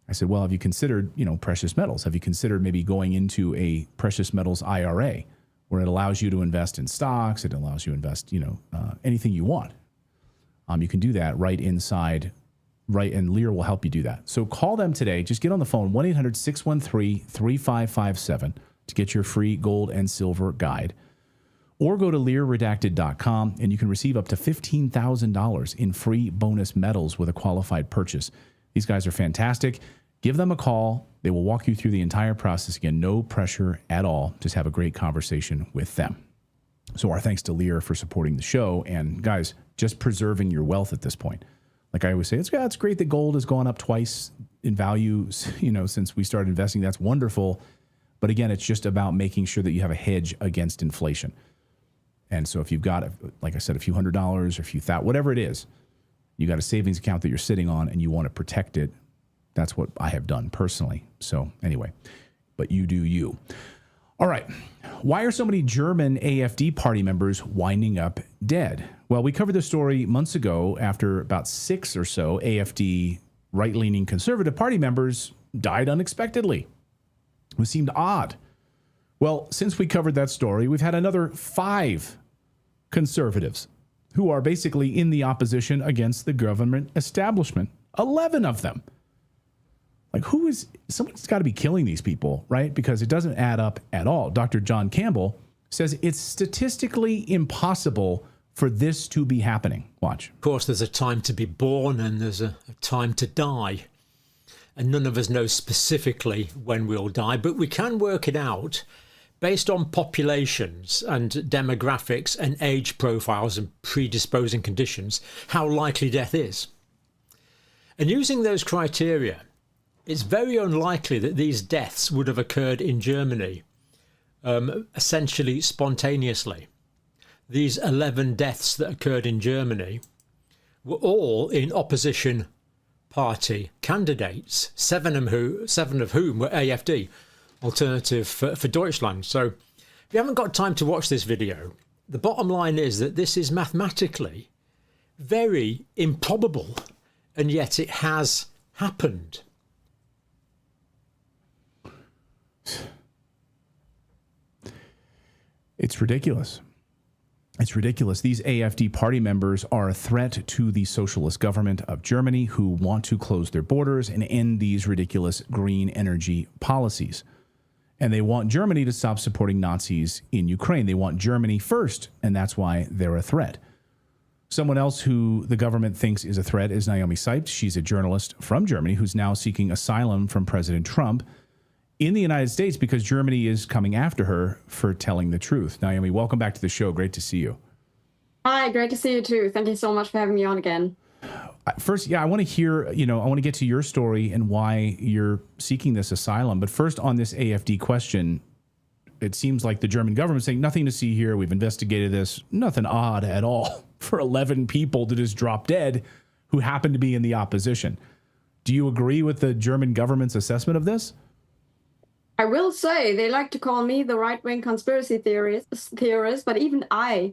I said, well, have you considered, precious metals? Have you considered maybe going into a precious metals IRA where it allows you to invest in stocks? It allows you to invest, anything you want. You can do that right inside, and Lear will help you do that. So call them today. Just get on the phone, 1-800-613-3557 to get your free gold and silver guide. Or go to LearRedacted.com and you can receive up to $15,000 in free bonus metals with a qualified purchase. These guys are fantastic. Give them a call. They will walk you through the entire process. Again, no pressure at all. Just have a great conversation with them. So our thanks to Lear for supporting the show. And guys, just preserving your wealth at this point. Like I always say, it's great that gold has gone up twice in value, since we started investing. That's wonderful. But again, it's just about making sure that you have a hedge against inflation. And so if you've got, like I said, a few $100s or a few thousand, whatever it is, you got a savings account that you're sitting on and you want to protect it That's what I have done personally. So anyway, but you do you. All right. Why are so many German AfD party members winding up dead? Well, we covered this story months ago after about 6 or so AfD right-leaning conservative party members died unexpectedly. It seemed odd. Well, since we covered that story, we've had another 5 conservatives who are basically in the opposition against the government establishment. 11 of them. Like, someone's got to be killing these people, right? Because it doesn't add up at all. Dr. John Campbell says it's statistically impossible for this to be happening. Watch. Of course, there's a time to be born and there's a time to die. And none of us know specifically when we'll die, but we can work it out based on populations and demographics and age profiles and predisposing conditions, how likely death is. And using those criteria, it's very unlikely that these deaths would have occurred in Germany, essentially spontaneously. These 11 deaths that occurred in Germany were all in opposition party candidates, 7 of whom were AfD, Alternative for Deutschland. So if you haven't got time to watch this video, the bottom line is that this is mathematically very improbable, and yet it has happened. It's ridiculous. It's ridiculous. These AfD party members are a threat to the socialist government of Germany, who want to close their borders and end these ridiculous green energy policies. And they want Germany to stop supporting Nazis in Ukraine. They want Germany first, and that's why they're a threat. Someone else who the government thinks is a threat is Naomi Seipt. She's a journalist from Germany who's now seeking asylum from President Trump in the United States because Germany is coming after her for telling the truth. Naomi, welcome back to the show. Great to see you. Hi, great to see you too. Thank you so much for having me on again. First, I want to hear, I want to get to your story and why you're seeking this asylum. But first, on this AfD question, it seems like the German government is saying nothing to see here. We've investigated this. Nothing odd at all for 11 people to just drop dead who happen to be in the opposition. Do you agree with the German government's assessment of this? I will say they like to call me the right-wing conspiracy theorist, but even I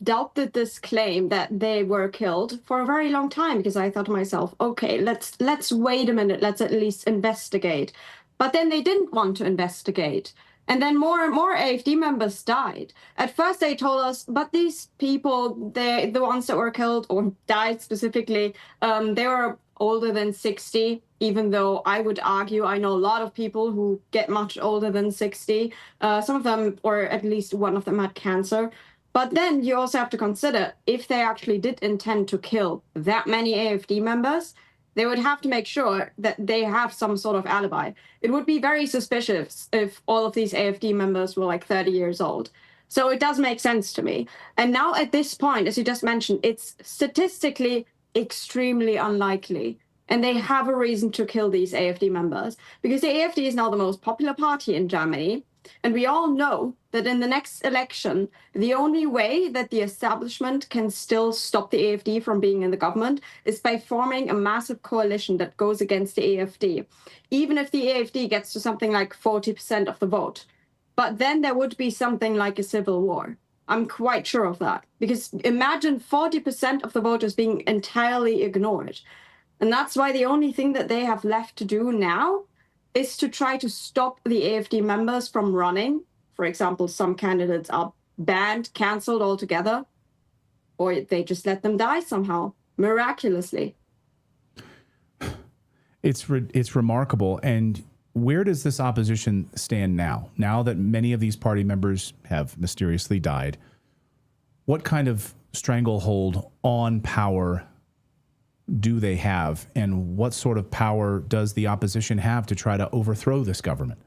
doubted this claim that they were killed for a very long time because I thought to myself, okay, let's wait a minute, let's at least investigate. But then they didn't want to investigate. And then more and more AfD members died. At first they told us, but these people, the ones that were killed or died specifically, they were older than 60, even though I would argue I know a lot of people who get much older than 60. Some of them, or at least one of them, had cancer. But then you also have to consider if they actually did intend to kill that many AfD members, they would have to make sure that they have some sort of alibi. It would be very suspicious if all of these AfD members were like 30 years old. So it does make sense to me. And now at this point, as you just mentioned, it's statistically extremely unlikely. And they have a reason to kill these AfD members because the AfD is now the most popular party in Germany. And we all know that in the next election, the only way that the establishment can still stop the AfD from being in the government is by forming a massive coalition that goes against the AfD, even if the AfD gets to something like 40% of the vote. But then there would be something like a civil war. I'm quite sure of that, because imagine 40% of the voters being entirely ignored. And that's why the only thing that they have left to do now is to try to stop the AfD members from running. For example, some candidates are banned, cancelled altogether, or they just let them die somehow, miraculously. It's remarkable. And where does this opposition stand now? Now that many of these party members have mysteriously died, what kind of stranglehold on power do they have, and what sort of power does the opposition have to try to overthrow this government?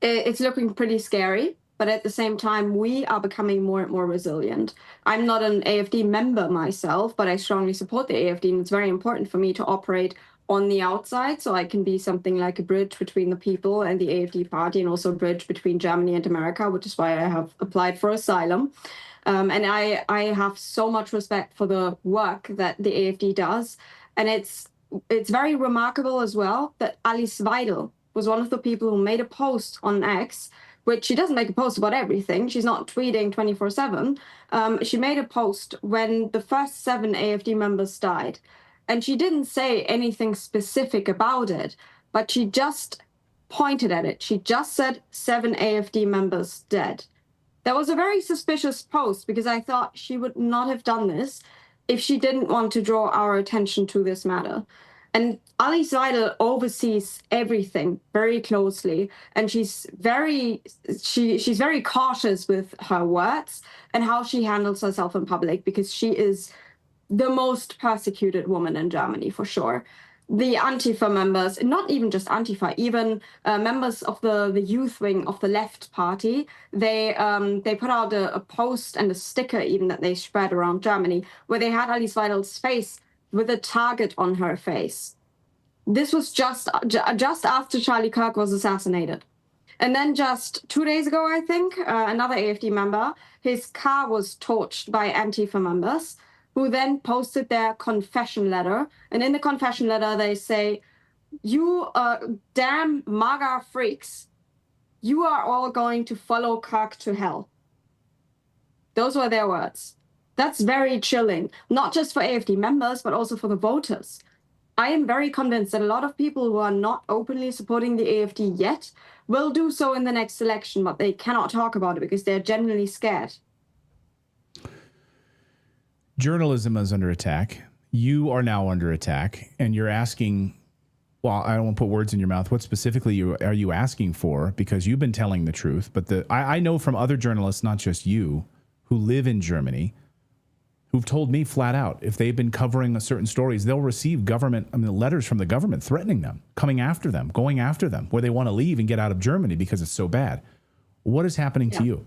It's looking pretty scary, but at the same time, we are becoming more and more resilient. I'm not an AfD member myself, but I strongly support the AfD, and it's very important for me to operate on the outside so I can be something like a bridge between the people and the AfD party, and also a bridge between Germany and America, which is why I have applied for asylum. And I have so much respect for the work that the AfD does. And it's it's very remarkable as well that Alice Weidel was one of the people who made a post on X, which she doesn't make a post about everything. She's not tweeting 24/7. She made a post when the first 7 AFD members died. And she didn't say anything specific about it, but she just pointed at it. She just said 7 AFD members dead. That was a very suspicious post because I thought she would not have done this if she didn't want to draw our attention to this matter. And Alice Weidel oversees everything very closely, and she's very cautious with her words and how she handles herself in public, because she is the most persecuted woman in Germany for sure. The Antifa members, not even just Antifa, even members of the youth wing of the left party, they put out a post and a sticker even that they spread around Germany where they had Alice Weidel's face with a target on her face. This was just after Charlie Kirk was assassinated. And then just 2 days ago, I think, another AFD member, his car was torched by Antifa members, who then posted their confession letter. And in the confession letter, they say, "You damn MAGA freaks, you are all going to follow Kirk to hell." Those were their words. That's very chilling, not just for AFD members, but also for the voters. I am very convinced that a lot of people who are not openly supporting the AFD yet will do so in the next election, but they cannot talk about it because they're genuinely scared. Journalism is under attack. You are now under attack, and you're asking, well, I don't want to put words in your mouth. What specifically are you asking for? Because you've been telling the truth, but I know from other journalists, not just you, who live in Germany, who've told me flat out, if they've been covering certain stories, they'll receive letters from the government threatening them, coming after them, going after them, where they want to leave and get out of Germany because it's so bad. What is happening to you?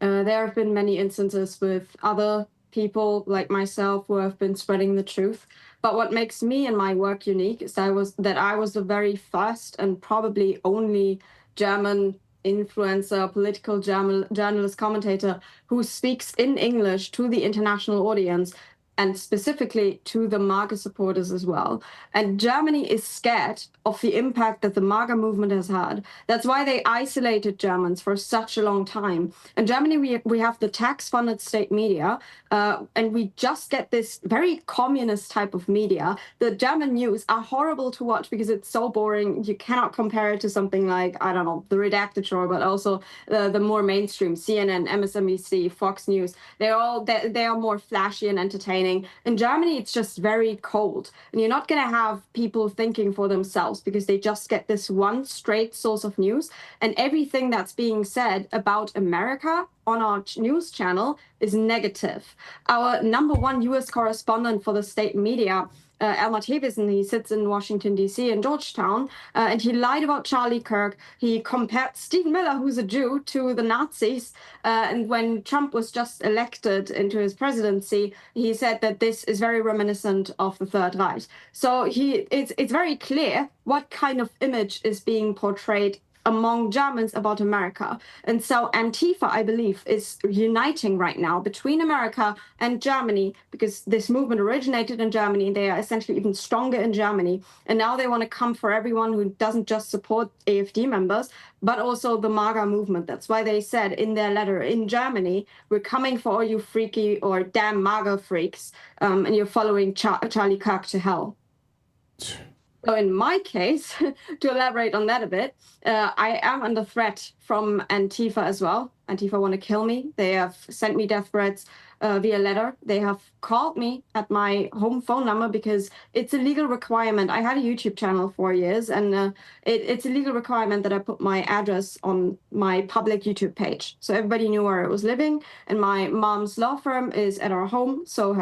There have been many instances with other people like myself who have been spreading the truth. But what makes me and my work unique is that I was the very first and probably only German influencer, political journalist, commentator who speaks in English to the international audience, and specifically to the MAGA supporters as well. And Germany is scared of the impact that the MAGA movement has had. That's why they isolated Germans for such a long time. In Germany, we have the tax-funded state media, and we just get this very communist type of media. The German news are horrible to watch because it's so boring. You cannot compare it to something like, I don't know, the Redacted Show, but also the more mainstream, CNN, MSNBC, Fox News. They are more flashy and entertaining. In Germany, it's just very cold, and you're not going to have people thinking for themselves because they just get this one straight source of news, and everything that's being said about America on our news channel is negative. Our #1 US correspondent for the state media, Elmar Thewissen, he sits in Washington, D.C. in Georgetown, and he lied about Charlie Kirk. He compared Stephen Miller, who's a Jew, to the Nazis. And when Trump was just elected into his presidency, he said that this is very reminiscent of the Third Reich. So it's very clear what kind of image is being portrayed among Germans about America. And so Antifa, I believe, is uniting right now between America and Germany, because this movement originated in Germany. They are essentially even stronger in Germany. And now they want to come for everyone who doesn't just support AFD members, but also the MAGA movement. That's why they said in their letter, in Germany, we're coming for all you freaky or damn MAGA freaks, and you're following Charlie Kirk to hell. So in my case, to elaborate on that a bit, I am under threat from Antifa as well. Antifa want to kill me. They have sent me death threats via letter. They have called me at my home phone number because it's a legal requirement. I had a YouTube channel for years, and it's a legal requirement that I put my address on my public YouTube page. So everybody knew where I was living, and my mom's law firm is at our home, so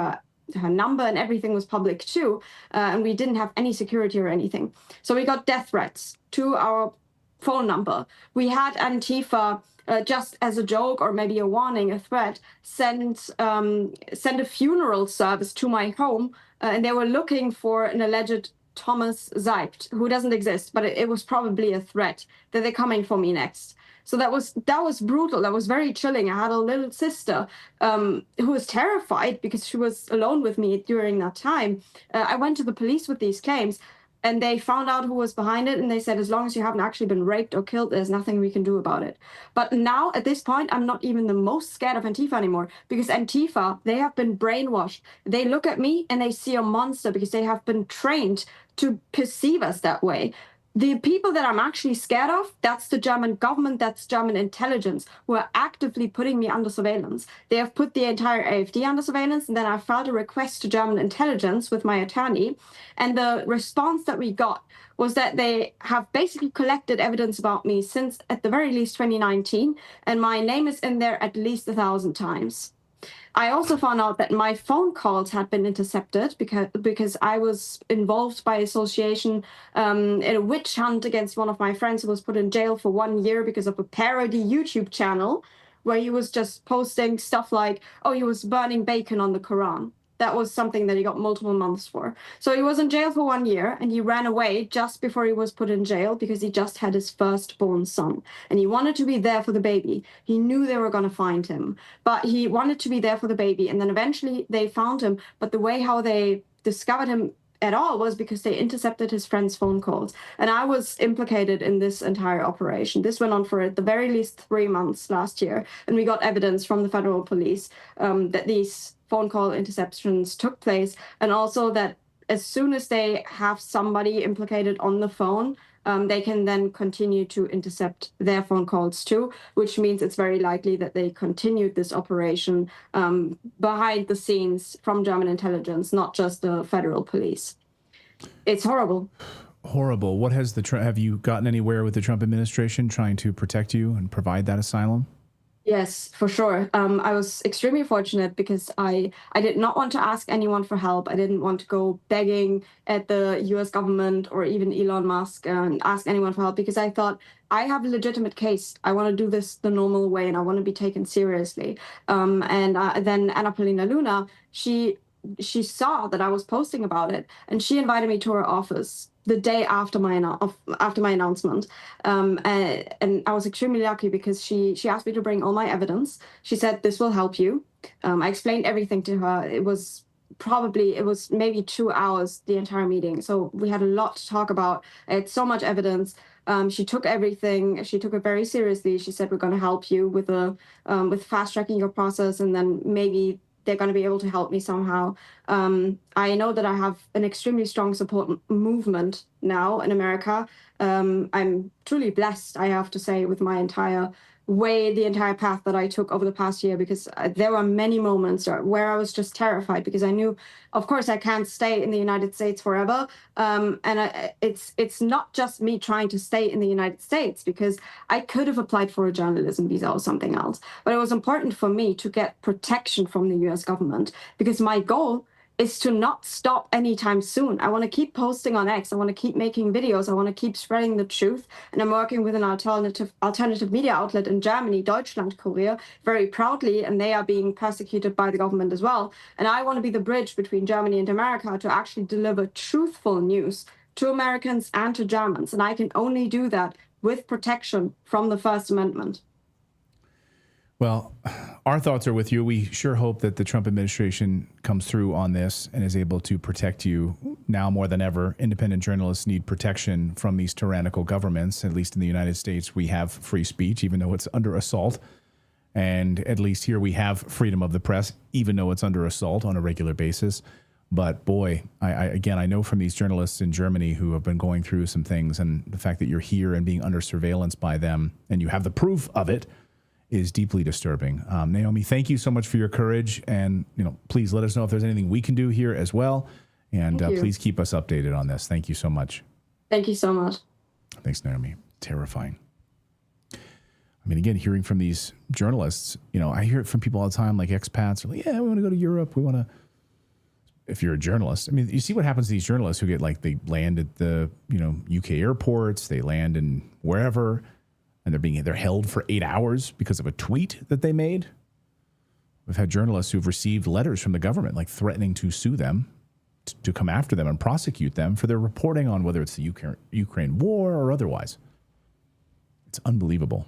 her number and everything was public too, and we didn't have any security or anything. So we got death threats to our phone number. We had Antifa, just as a joke or maybe a warning, a threat, send a funeral service to my home, and they were looking for an alleged Thomas Seibt, who doesn't exist, but it was probably a threat that they're coming for me next. So that was brutal. That was very chilling. I had a little sister who was terrified because she was alone with me during that time. I went to the police with these claims, and they found out who was behind it, and they said, as long as you haven't actually been raped or killed, there's nothing we can do about it. But now, at this point, I'm not even the most scared of Antifa anymore, because Antifa, they have been brainwashed. They look at me and they see a monster because they have been trained to perceive us that way. The people that I'm actually scared of, that's the German government, that's German intelligence, who are actively putting me under surveillance. They have put the entire AfD under surveillance, and then I filed a request to German intelligence with my attorney. And the response that we got was that they have basically collected evidence about me since at the very least 2019, and my name is in there at least 1,000 times. I also found out that my phone calls had been intercepted because I was involved by association in a witch hunt against one of my friends who was put in jail for 1 year because of a parody YouTube channel where he was just posting stuff like, oh, he was burning bacon on the Quran. That was something that he got multiple months for. So he was in jail for 1 year, and he ran away just before he was put in jail because he just had his firstborn son. And he wanted to be there for the baby. He knew they were going to find him, but he wanted to be there for the baby. And then eventually they found him. But the way how they discovered him at all was because they intercepted his friend's phone calls. And I was implicated in this entire operation. This went on for at the very least 3 months last year. And we got evidence from the federal police that these phone call interceptions took place, and also that as soon as they have somebody implicated on the phone, they can then continue to intercept their phone calls too, which means it's very likely that they continued this operation behind the scenes from German intelligence, not just the federal police. It's horrible. Horrible. What has have you gotten anywhere with the Trump administration trying to protect you and provide that asylum? Yes, for sure. I was extremely fortunate because I did not want to ask anyone for help. I didn't want to go begging at the US government or even Elon Musk and ask anyone for help, because I thought, I have a legitimate case. I want to do this the normal way, and I want to be taken seriously. Then Anna Paulina Luna, she saw that I was posting about it, and she invited me to her office the day after my announcement, and I was extremely lucky because she asked me to bring all my evidence. She said, this will help you. I explained everything to her. It was maybe 2 hours, the entire meeting, so we had a lot to talk about. I had so much evidence. She took everything. She took it very seriously. She said, we're going to help you with fast tracking your process, and then maybe they're going to be able to help me somehow. I know that I have an extremely strong support movement now in America. I'm truly blessed, I have to say, with my entire path that I took over the past year, because there were many moments where I was just terrified, because I knew, of course, I can't stay in the United States forever. It's not just me trying to stay in the United States, because I could have applied for a journalism visa or something else. But it was important for me to get protection from the US government, because my goal is to not stop anytime soon. I want to keep posting on X. I want to keep making videos. I want to keep spreading the truth. And I'm working with an alternative media outlet in Germany, Deutschland Kurier, very proudly, and they are being persecuted by the government as well. And I want to be the bridge between Germany and America to actually deliver truthful news to Americans and to Germans. And I can only do that with protection from the First Amendment. Well, our thoughts are with you. We sure hope that the Trump administration comes through on this and is able to protect you now more than ever. Independent journalists need protection from these tyrannical governments. At least in the United States, we have free speech, even though it's under assault. And at least here we have freedom of the press, even though it's under assault on a regular basis. But boy, I know from these journalists in Germany who have been going through some things, and the fact that you're here and being under surveillance by them, and you have the proof of it, is deeply disturbing. Naomi, thank you so much for your courage, and please let us know if there's anything we can do here as well, and please keep us updated on this. Thank you so much. Thank you so much. Thanks, Naomi. Terrifying. I mean, again, hearing from these journalists, I hear it from people all the time, like expats, are like, yeah, we want to go to Europe. We want to. If you're a journalist, I mean, you see what happens to these journalists who get they land at the UK airports, they land in wherever. And they're held for 8 hours because of a tweet that they made. We've had journalists who've received letters from the government, threatening to sue them, to come after them and prosecute them for their reporting on whether it's the Ukraine war or otherwise. It's unbelievable.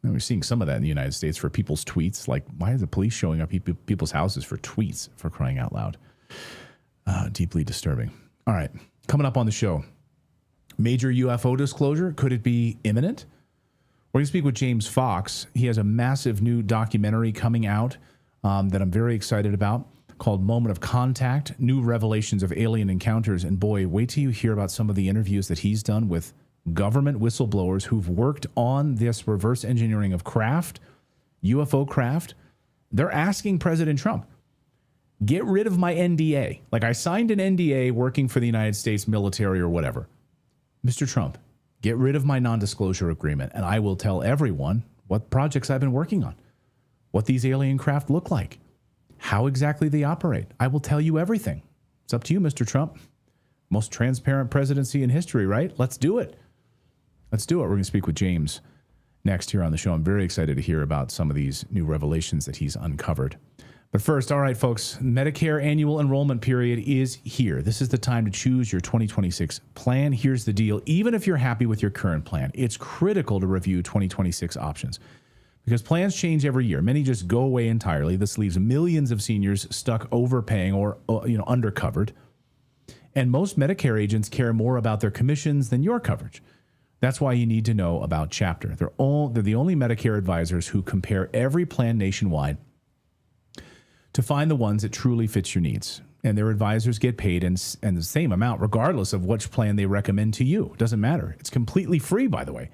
And we're seeing some of that in the United States for people's tweets. Like, why are the police showing up at people's houses for tweets, for crying out loud? Deeply disturbing. All right. Coming up on the show, major UFO disclosure. Could it be imminent? We're going to speak with James Fox. He has a massive new documentary coming out that I'm very excited about, called Moment of Contact, New Revelations of Alien Encounters. And boy, wait till you hear about some of the interviews that he's done with government whistleblowers who've worked on this reverse engineering of craft, UFO craft. They're asking President Trump, get rid of my NDA. Like, I signed an NDA working for the United States military or whatever. Mr. Trump, get rid of my non-disclosure agreement, and I will tell everyone what projects I've been working on, what these alien craft look like, how exactly they operate. I will tell you everything. It's up to you, Mr. Trump. Most transparent presidency in history, right? Let's do it. Let's do it. We're going to speak with James next here on the show. I'm very excited to hear about some of these new revelations that he's uncovered. But first, all right, folks, Medicare annual enrollment period is here. This is the time to choose your 2026 plan. Here's the deal. Even if you're happy with your current plan, it's critical to review 2026 options because plans change every year. Many just go away entirely. This leaves millions of seniors stuck overpaying or undercovered. And most Medicare agents care more about their commissions than your coverage. That's why you need to know about Chapter. They're the only Medicare advisors who compare every plan nationwide to find the ones that truly fits your needs. And their advisors get paid in the same amount, regardless of which plan they recommend to you. It doesn't matter. It's completely free, by the way.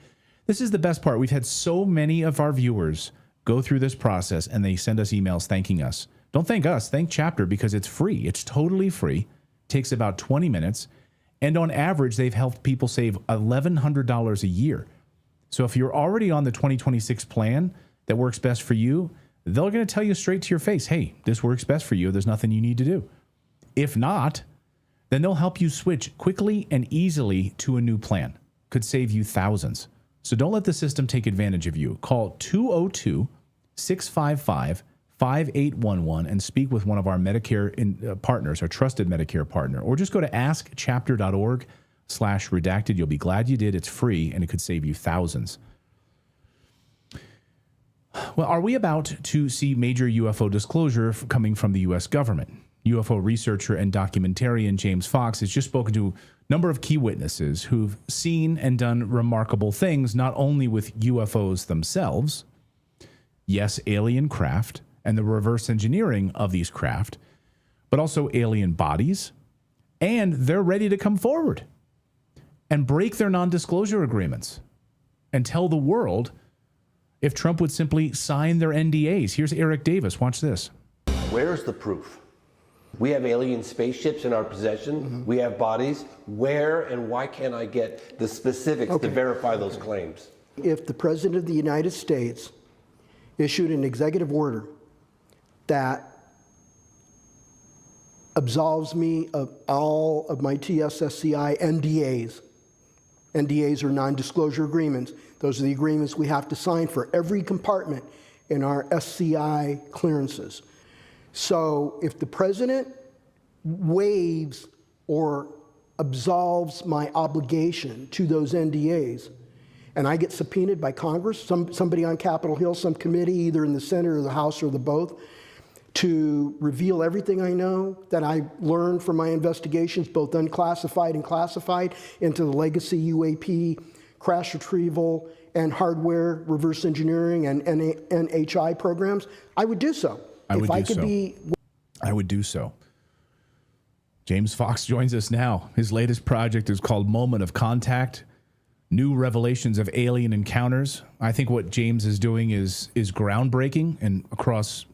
This is the best part. We've had so many of our viewers go through this process, and they send us emails thanking us. Don't thank us. Thank Chapter, because it's free. It's totally free. Takes about 20 minutes. And on average, they've helped people save $1,100 a year. So if you're already on the 2026 plan that works best for you, they're going to tell you straight to your face, hey, this works best for you. There's nothing you need to do. If not, then they'll help you switch quickly and easily to a new plan. Could save you thousands. So don't let the system take advantage of you. Call 202-655-5811 and speak with one of our Medicare partners, our trusted Medicare partner, or just go to askchapter.org/redacted. You'll be glad you did. It's free, and it could save you thousands. Well, are we about to see major UFO disclosure coming from the U.S. government? UFO researcher and documentarian James Fox has just spoken to a number of key witnesses who've seen and done remarkable things, not only with UFOs themselves, yes, alien craft, and the reverse engineering of these craft, but also alien bodies, and they're ready to come forward and break their non-disclosure agreements and tell the world if Trump would simply sign their NDAs. Here's Eric Davis. Watch this. Where's the proof? We have alien spaceships in our possession. Mm-hmm. We have bodies. Where and why can't I get the specifics to verify those claims? If the President of the United States issued an executive order that absolves me of all of my TSSCI NDAs, NDAs are non-disclosure agreements. Those are the agreements we have to sign for every compartment in our SCI clearances. So if the president waives or absolves my obligation to those NDAs, and I get subpoenaed by Congress, somebody on Capitol Hill, some committee, either in the Senate or the House or the both, to reveal everything I know that I learned from my investigations, both unclassified and classified, into the legacy UAP, crash retrieval, and hardware reverse engineering and NHI programs, I would do so. I would do so. James Fox joins us now. His latest project is called Moment of Contact, New Revelations of Alien Encounters. I think what James is doing is groundbreaking and across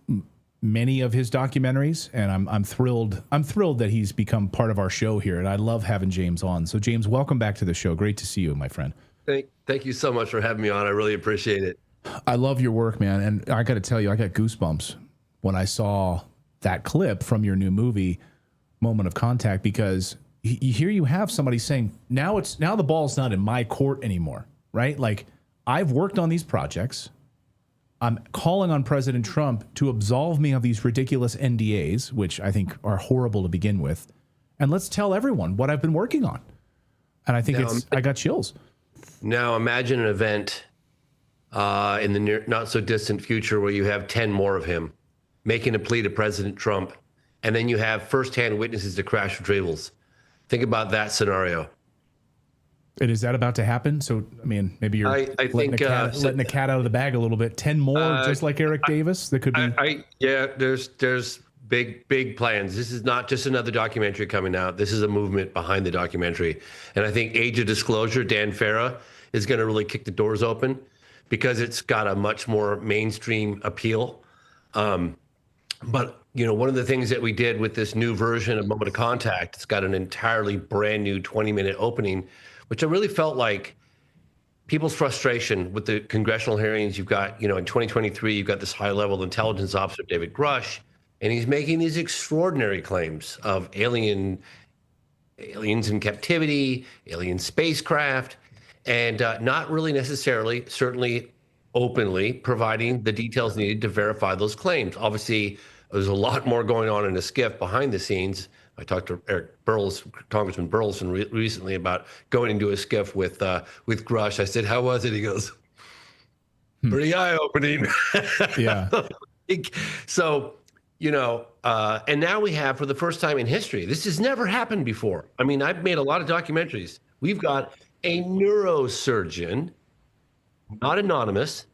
many of his documentaries, and I'm thrilled. I'm thrilled that he's become part of our show here, and I love having James on. So, James, welcome back to the show. Great to see you, my friend. Thank you so much for having me on. I really appreciate it. I love your work, man, and I got to tell you, I got goosebumps when I saw that clip from your new movie, Moment of Contact, because here you have somebody saying, now the ball's not in my court anymore, right? Like, I've worked on these projects. I'm calling on President Trump to absolve me of these ridiculous NDAs, which I think are horrible to begin with. And let's tell everyone what I've been working on. And I think I got chills. Now imagine an event in the near, not so distant future where you have 10 more of him making a plea to President Trump, and then you have firsthand witnesses to crash retrievals. Think about that scenario. And is that about to happen? So, I mean, maybe you're letting the cat out of the bag a little bit. 10 more, just like Eric Davis, that could be. Yeah, there's big plans. This is not just another documentary coming out. This is a movement behind the documentary. And I think Age of Disclosure, Dan Farah, is going to really kick the doors open because it's got a much more mainstream appeal. But, you know, one of the things that we did with this new version of Moment of Contact, it's got an entirely brand new 20-minute opening, which I really felt like people's frustration with the congressional hearings. You've got, you know, in 2023, you've got this high-level intelligence officer, David Grush, and he's making these extraordinary claims of aliens in captivity, alien spacecraft, and not really necessarily, certainly openly providing the details needed to verify those claims. Obviously, there's a lot more going on in a skiff behind the scenes. I talked to Congressman Burleson recently about going into a skiff with Grush. I said, "How was it?" He goes, "Pretty eye-opening." Yeah. So, you know, and now we have, for the first time in history, this has never happened before. I mean, I've made a lot of documentaries. We've got a neurosurgeon, not anonymous,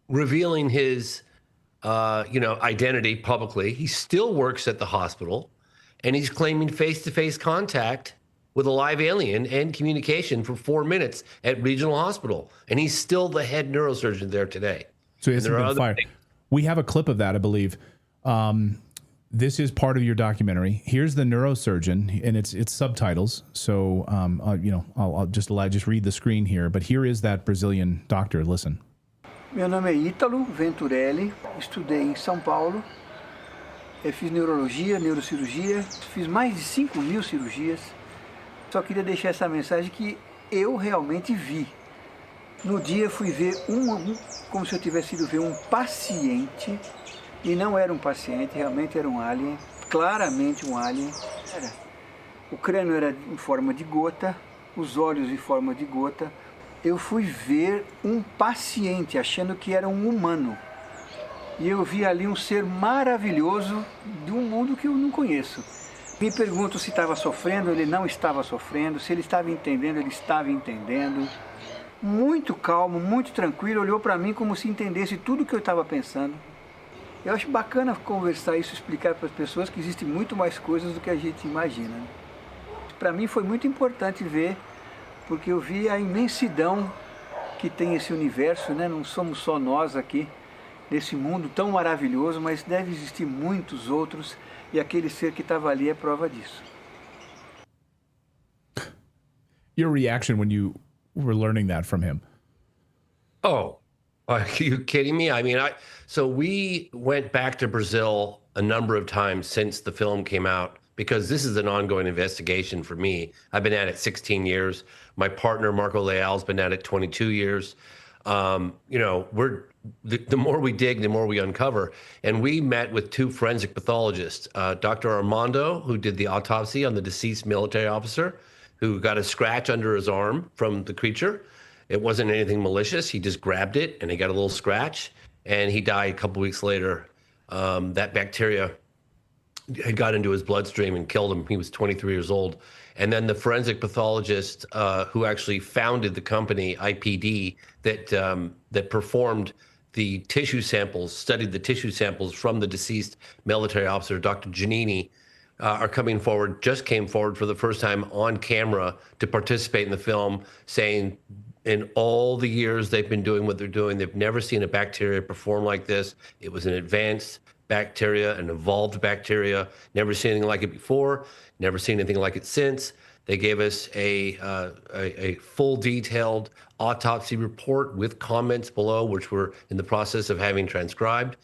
revealing his identity publicly. He still works at the hospital, and he's claiming face-to-face contact with a live alien and communication for 4 minutes at Regional Hospital. And he's still the head neurosurgeon there today. So he hasn't been fired. We have a clip of that, I believe. This is part of your documentary. Here's the neurosurgeon, and it's subtitles. So, I'll just read the screen here. But here is that Brazilian doctor. Listen. Meu nome é Ítalo Venturelli, estudei em São Paulo, eu fiz neurologia, neurocirurgia, fiz mais de 5.000 cirurgias. Só queria deixar essa mensagem que eu realmente vi. No dia fui ver como se eu tivesse ido ver um paciente, e não era um paciente, realmente era um alien, claramente um alien. O crânio era em forma de gota, os olhos em forma de gota. Eu fui ver um paciente, achando que era um humano. E eu vi ali um ser maravilhoso de um mundo que eu não conheço. Me pergunto se estava sofrendo, ele não estava sofrendo, se ele estava entendendo, ele estava entendendo. Muito calmo, muito tranquilo, olhou para mim como se entendesse tudo o que eu estava pensando. Eu acho bacana conversar isso, explicar para as pessoas que existem muito mais coisas do que a gente imagina. Para mim foi muito importante ver, porque eu vi a imensidão que tem esse universo, né? Não somos só nós aqui, nesse mundo tão maravilhoso, mas deve existir muitos outros, e aquele ser que estava ali é prova disso. Your reaction when you were learning that from him? Oh, are you kidding me? I mean, so we went back to Brazil a number of times since the film came out, because this is an ongoing investigation for me. I've been at it 16 years. My partner, Marco Leal's been at it 22 years. The more we dig, the more we uncover. And we met with two forensic pathologists, Dr. Armando, who did the autopsy on the deceased military officer, who got a scratch under his arm from the creature. It wasn't anything malicious. He just grabbed it and he got a little scratch, and he died a couple weeks later. That bacteria had got into his bloodstream and killed him. He was 23 years old. And then the forensic pathologist who actually founded the company IPD that performed the tissue samples, studied the tissue samples from the deceased military officer, Dr. Giannini, just came forward for the first time on camera to participate in the film, saying in all the years they've been doing what they're doing, they've never seen a bacteria perform like this. It was an advanced bacteria, an evolved bacteria, never seen anything like it before, never seen anything like it since. They gave us a full detailed autopsy report with comments below, which we're in the process of having transcribed.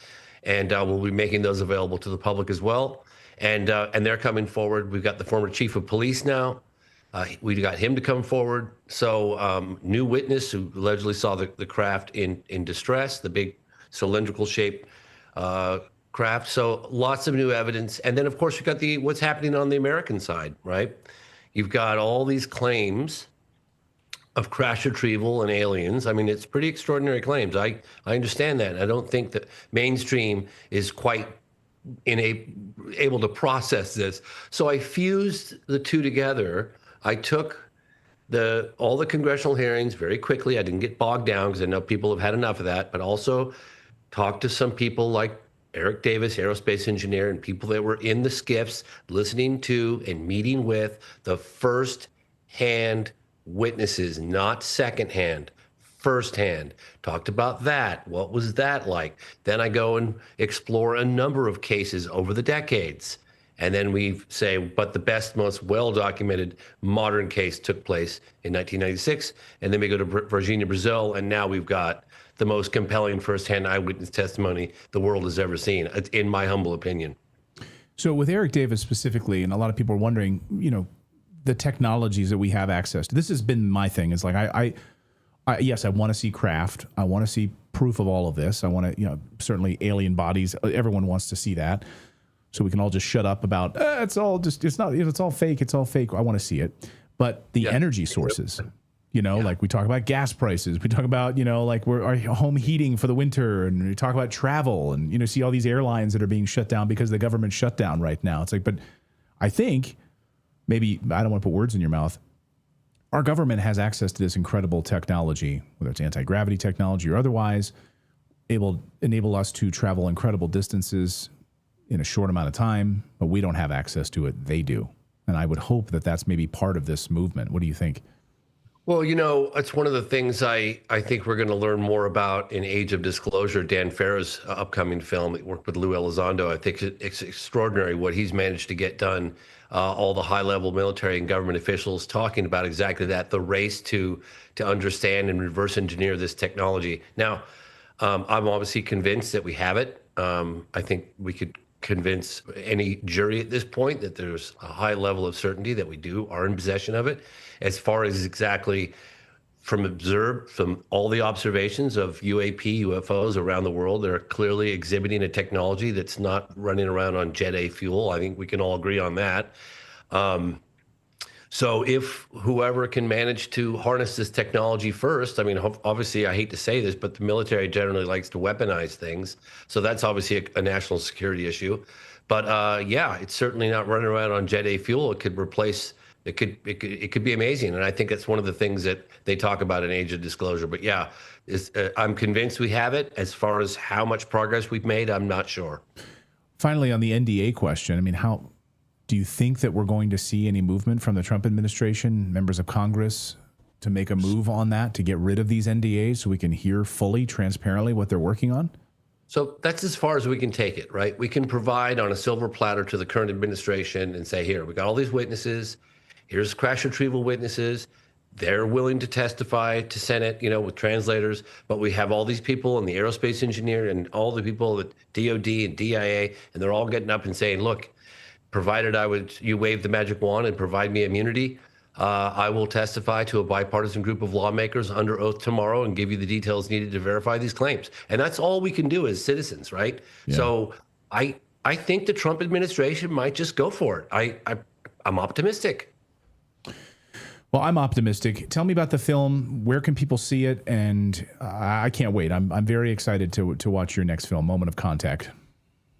And we'll be making those available to the public as well. And they're coming forward. We've got the former chief of police now. We got him to come forward. So new witness who allegedly saw the craft in distress, the big cylindrical shaped craft. So lots of new evidence. And then, of course, you've got what's happening on the American side, right? You've got all these claims of crash retrieval and aliens. I mean, it's pretty extraordinary claims. I understand that. I don't think that mainstream is quite able to process this. So I fused the two together. I took all the congressional hearings very quickly. I didn't get bogged down because I know people have had enough of that, but also talked to some people like Eric Davis, aerospace engineer, and people that were in the skiffs listening to and meeting with the first-hand witnesses, not secondhand, firsthand. Talked about that. What was that like? Then I go and explore a number of cases over the decades. And then we say, but the best, most well-documented modern case took place in 1996. And then we go to Virginia, Brazil, and now we've got the most compelling firsthand eyewitness testimony the world has ever seen, in my humble opinion. So with Eric Davis specifically, and a lot of people are wondering, the technologies that we have access to. This has been my thing. It's like, yes, I want to see craft. I want to see proof of all of this. I want to, certainly alien bodies. Everyone wants to see that. So we can all just shut up about, it's all fake. It's all fake. I want to see it. But the energy sources, like we talk about gas prices. We talk about, like our home heating for the winter, and we talk about travel, and, see all these airlines that are being shut down because the government shut down right now. It's like, but I think, maybe, I don't want to put words in your mouth, our government has access to this incredible technology, whether it's anti-gravity technology or otherwise, enable us to travel incredible distances in a short amount of time, but we don't have access to it. They do. And I would hope that that's maybe part of this movement. What do you think? Well, it's one of the things I think we're going to learn more about in Age of Disclosure. Dan Farrow's upcoming film, it worked with Lou Elizondo. I think it's extraordinary what he's managed to get done. All the high-level military and government officials talking about exactly that, the race to understand and reverse engineer this technology. Now, I'm obviously convinced that we have it. I think we could convince any jury at this point that there's a high level of certainty that we are in possession of it. As far as exactly from all the observations of UAP, UFOs around the world, they're clearly exhibiting a technology that's not running around on Jet A fuel. I think we can all agree on that. So if whoever can manage to harness this technology first, I mean, obviously, I hate to say this, but the military generally likes to weaponize things. So that's obviously a national security issue. But yeah, it's certainly not running around on Jet A fuel. It could replace. It could be amazing, and I think that's one of the things that they talk about in Age of Disclosure. But yeah, I'm convinced we have it. As far as how much progress we've made, I'm not sure. Finally, on the NDA question, I mean, how do you think that we're going to see any movement from the Trump administration, members of Congress, to make a move on that, to get rid of these NDAs so we can hear fully, transparently what they're working on? So that's as far as we can take it, right? We can provide on a silver platter to the current administration and say, here, we got all these witnesses. Here's crash retrieval witnesses. They're willing to testify to Senate, with translators, but we have all these people and the aerospace engineer and all the people at DOD and DIA, and they're all getting up and saying, look, provided you wave the magic wand and provide me immunity, I will testify to a bipartisan group of lawmakers under oath tomorrow and give you the details needed to verify these claims. And that's all we can do as citizens, right? Yeah. So I think the Trump administration might just go for it. I'm optimistic. Well, I'm optimistic. Tell me about the film. Where can people see it? And I can't wait. I'm very excited to watch your next film, Moment of Contact.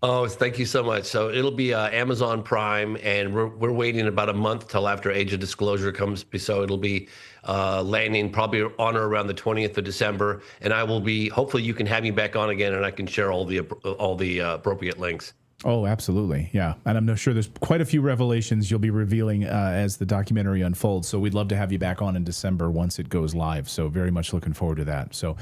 Oh, thank you so much. So it'll be Amazon Prime, and we're waiting about a month till after Age of Disclosure comes. So it'll be landing probably on or around the 20th of December. And I will be. Hopefully, you can have me back on again, and I can share all the appropriate links. Oh, absolutely. Yeah. And I'm sure there's quite a few revelations you'll be revealing as the documentary unfolds. So we'd love to have you back on in December once it goes live. So very much looking forward to that. So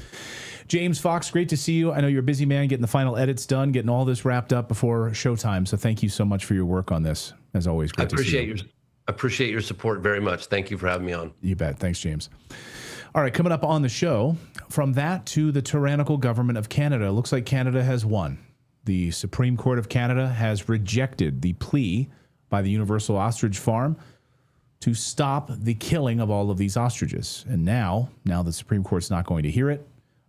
James Fox, great to see you. I know you're a busy man getting the final edits done, getting all this wrapped up before showtime. So thank you so much for your work on this. As always, great to see you. I appreciate your support very much. Thank you for having me on. You bet. Thanks, James. All right, coming up on the show, from that to the tyrannical government of Canada. It looks like Canada has won. The Supreme Court of Canada has rejected the plea by the Universal Ostrich Farm to stop the killing of all of these ostriches. And now the Supreme Court's not going to hear it.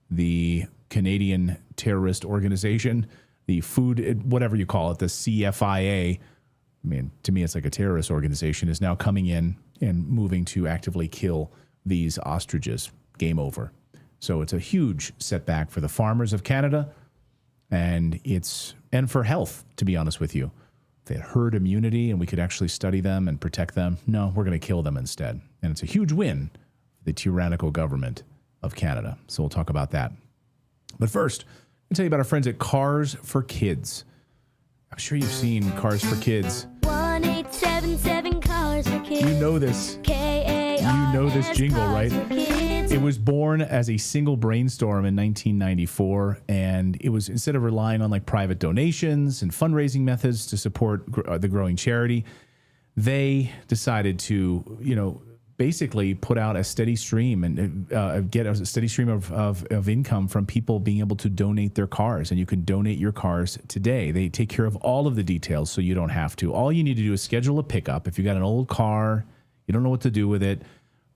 The Canadian terrorist organization, the food, whatever you call it, the CFIA, I mean, to me, it's like a terrorist organization, is now coming in and moving to actively kill these ostriches. Game over. So it's a huge setback for the farmers of Canada, and for health, to be honest with you. If they had herd immunity and we could actually study them and protect them, no, we're going to kill them instead. And it's a huge win for the tyrannical government of Canada. So we'll talk about that. But first, I'll tell you about our friends at Cars for Kids. I'm sure you've seen Cars for Kids. 1877 Cars for Kids. You know this. You know this jingle, right? It was born as a single brainstorm in 1994, and it was, instead of relying on like private donations and fundraising methods to support the growing charity, they decided to, basically put out a steady stream and get a steady stream of income from people being able to donate their cars. And you can donate your cars today. They take care of all of the details, so you don't have to. All you need to do is schedule a pickup. If you got an old car, you don't know what to do with it,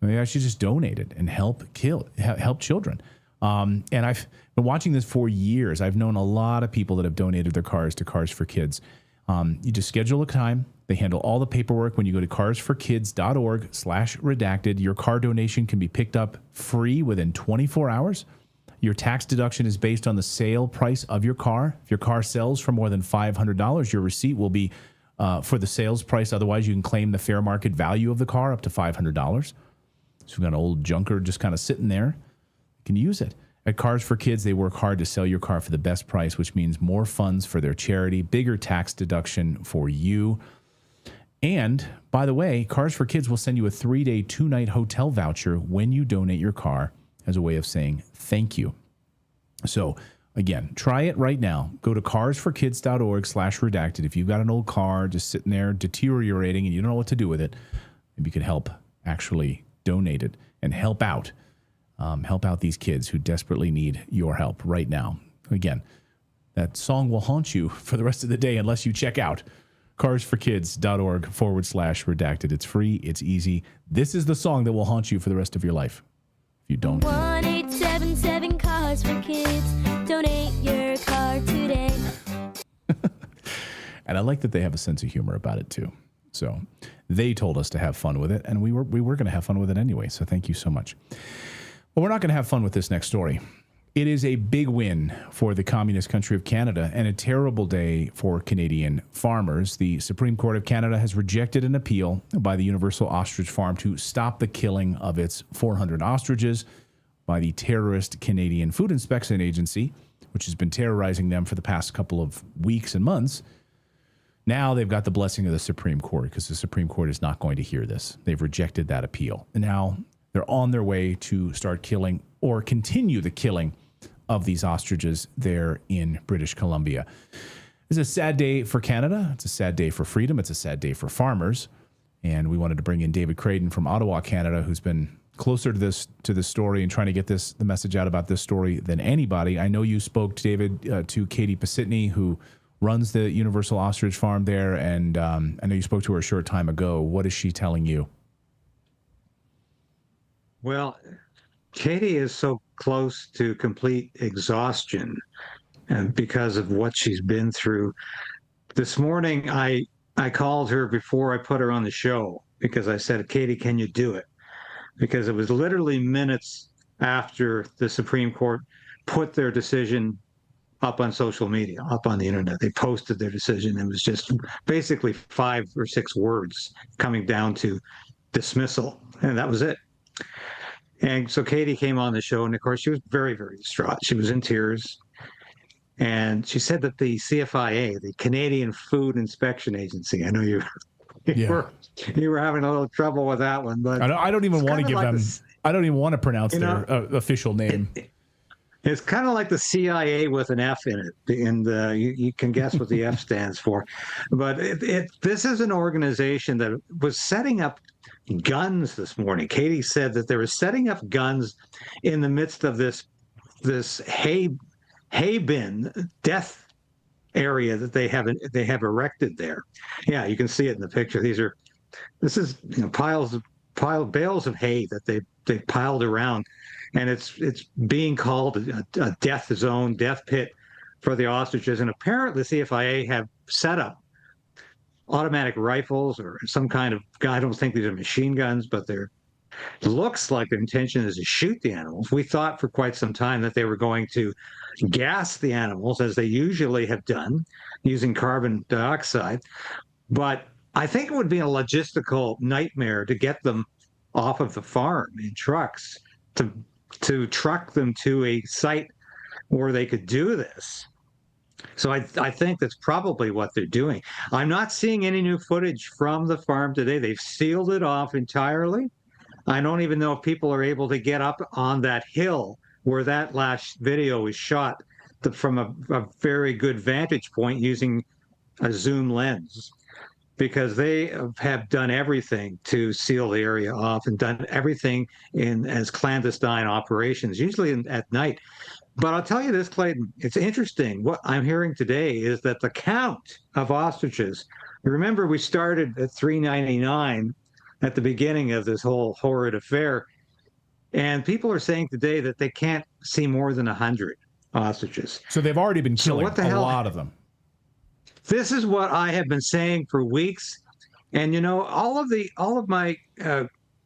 maybe I should just donate it and help children. And I've been watching this for years. I've known a lot of people that have donated their cars to Cars for Kids. You just schedule a time. They handle all the paperwork. When you go to carsforkids.org/redacted, your car donation can be picked up free within 24 hours. Your tax deduction is based on the sale price of your car. If your car sells for more than $500, your receipt will be for the sales price. Otherwise, you can claim the fair market value of the car up to $500. So you've got an old junker just kind of sitting there. You can use it. At Cars for Kids, they work hard to sell your car for the best price, which means more funds for their charity, bigger tax deduction for you. And, by the way, Cars for Kids will send you a 3-day, 2-night hotel voucher when you donate your car as a way of saying thank you. So, again, try it right now. Go to carsforkids.org/redacted. If you've got an old car just sitting there deteriorating and you don't know what to do with it, maybe you could help actually donate it and help out these kids who desperately need your help right now. Again, that song will haunt you for the rest of the day unless you check out carsforkids.org/redacted. It's free. It's easy. This is the song that will haunt you for the rest of your life if you don't. 1877 Cars for Kids. Donate your car today. And I like that they have a sense of humor about it too. So they told us to have fun with it, and we were going to have fun with it anyway. So thank you so much. But we're not going to have fun with this next story. It is a big win for the communist country of Canada and a terrible day for Canadian farmers. The Supreme Court of Canada has rejected an appeal by the Universal Ostrich Farm to stop the killing of its 400 ostriches by the terrorist Canadian Food Inspection Agency, which has been terrorizing them for the past couple of weeks and months. Now they've got the blessing of the Supreme Court because the Supreme Court is not going to hear this. They've rejected that appeal. And now they're on their way to start killing or continue the killing of these ostriches there in British Columbia. It's a sad day for Canada. It's a sad day for freedom. It's a sad day for farmers. And we wanted to bring in David Creighton from Ottawa, Canada, who's been closer to this story and trying to get the message out about this story than anybody. I know you spoke, David, to Katie Pasitny, who runs the Universal Ostrich Farm there, and I know you spoke to her a short time ago. What is she telling you? Well, Katie is so close to complete exhaustion, and because of what she's been through. This morning, I called her before I put her on the show because I said, Katie, can you do it? Because it was literally minutes after the Supreme Court put their decision up on social media, up on the internet. They posted their decision. It was just basically 5 or 6 words coming down to dismissal, and that was it. And so Katie came on the show, and of course, she was very, very distraught. She was in tears. And she said that the CFIA, the Canadian Food Inspection Agency, I know you were having a little trouble with that one, but I don't even want to give them. I don't even want to pronounce their official name. It's kind of like the CIA with an F in it, and you can guess what the F stands for. But this is an organization that was setting up guns this morning. Katie said that they were setting up guns in the midst of this hay bin death area that they have erected there. Yeah, you can see it in the picture. This is bales of hay that they piled around, and it's being called a death zone, death pit for the ostriches. And apparently the CFIA have set up automatic rifles or some kind of, I don't think these are machine guns, but they're looks like their intention is to shoot the animals. We thought for quite some time that they were going to gas the animals, as they usually have done, using carbon dioxide. But I think it would be a logistical nightmare to get them off of the farm in trucks, to truck them to a site where they could do this. So I think that's probably what they're doing. I'm not seeing any new footage from the farm today. They've sealed it off entirely. I don't even know if people are able to get up on that hill where that last video was shot from a very good vantage point using a zoom lens, because they have done everything to seal the area off and done everything in as clandestine operations, usually at night. But I'll tell you this, Clayton, it's interesting. What I'm hearing today is that the count of ostriches, remember we started at 399 at the beginning of this whole horrid affair, and people are saying today that they can't see more than 100 ostriches. So they've already been killing a lot of them. This is what I have been saying for weeks. And, you know, all of my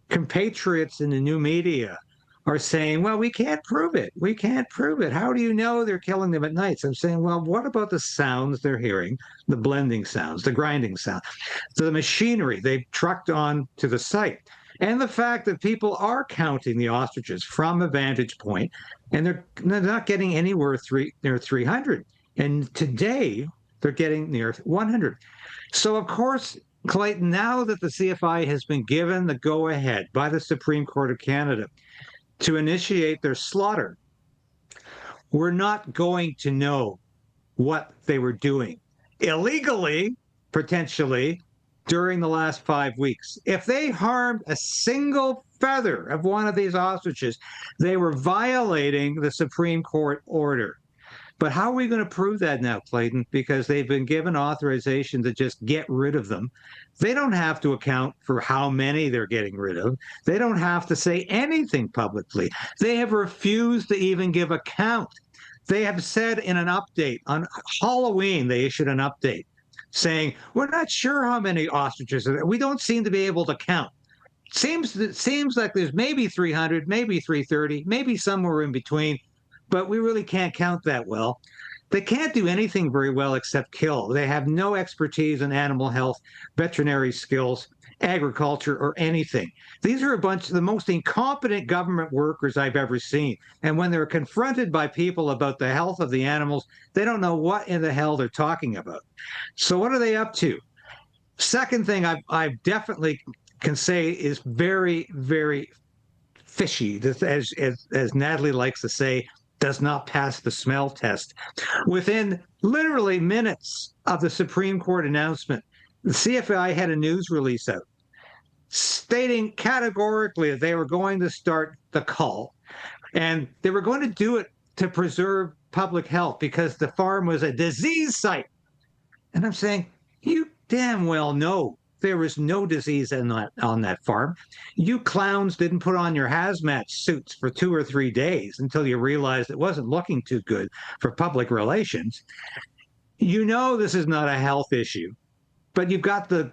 compatriots in the new media are saying, well, we can't prove it. We can't prove it. How do you know they're killing them at night? So I'm saying, well, what about the sounds they're hearing, the blending sounds, the grinding sound, the machinery they've trucked on to the site, and the fact that people are counting the ostriches from a vantage point, and they're not getting anywhere near 300. And today, they're getting near 100. So, of course, Clayton, now that the CFI has been given the go-ahead by the Supreme Court of Canada to initiate their slaughter, we're not going to know what they were doing illegally, potentially, during the last 5 weeks. If they harmed a single feather of one of these ostriches, they were violating the Supreme Court order. But how are we going to prove that now, Clayton? Because they've been given authorization to just get rid of them. They don't have to account for how many they're getting rid of. They don't have to say anything publicly. They have refused to even give a count. They have said in an update on Halloween, they issued an update saying, we're not sure how many ostriches are there. We don't seem to be able to count. Seems like there's maybe 300, maybe 330, maybe somewhere in between, but we really can't count that well. They can't do anything very well except kill. They have no expertise in animal health, veterinary skills, agriculture, or anything. These are a bunch of the most incompetent government workers I've ever seen. And when they're confronted by people about the health of the animals, they don't know what in the hell they're talking about. So what are they up to? Second thing I definitely can say is very, very fishy, as Natalie likes to say, does not pass the smell test. Within literally minutes of the Supreme Court announcement, the CFI had a news release out stating categorically that they were going to start the cull, and they were going to do it to preserve public health because the farm was a disease site. And I'm saying, you damn well know there is no disease on that farm. You clowns didn't put on your hazmat suits for 2 or 3 days until you realized it wasn't looking too good for public relations. You know this is not a health issue, but you've got the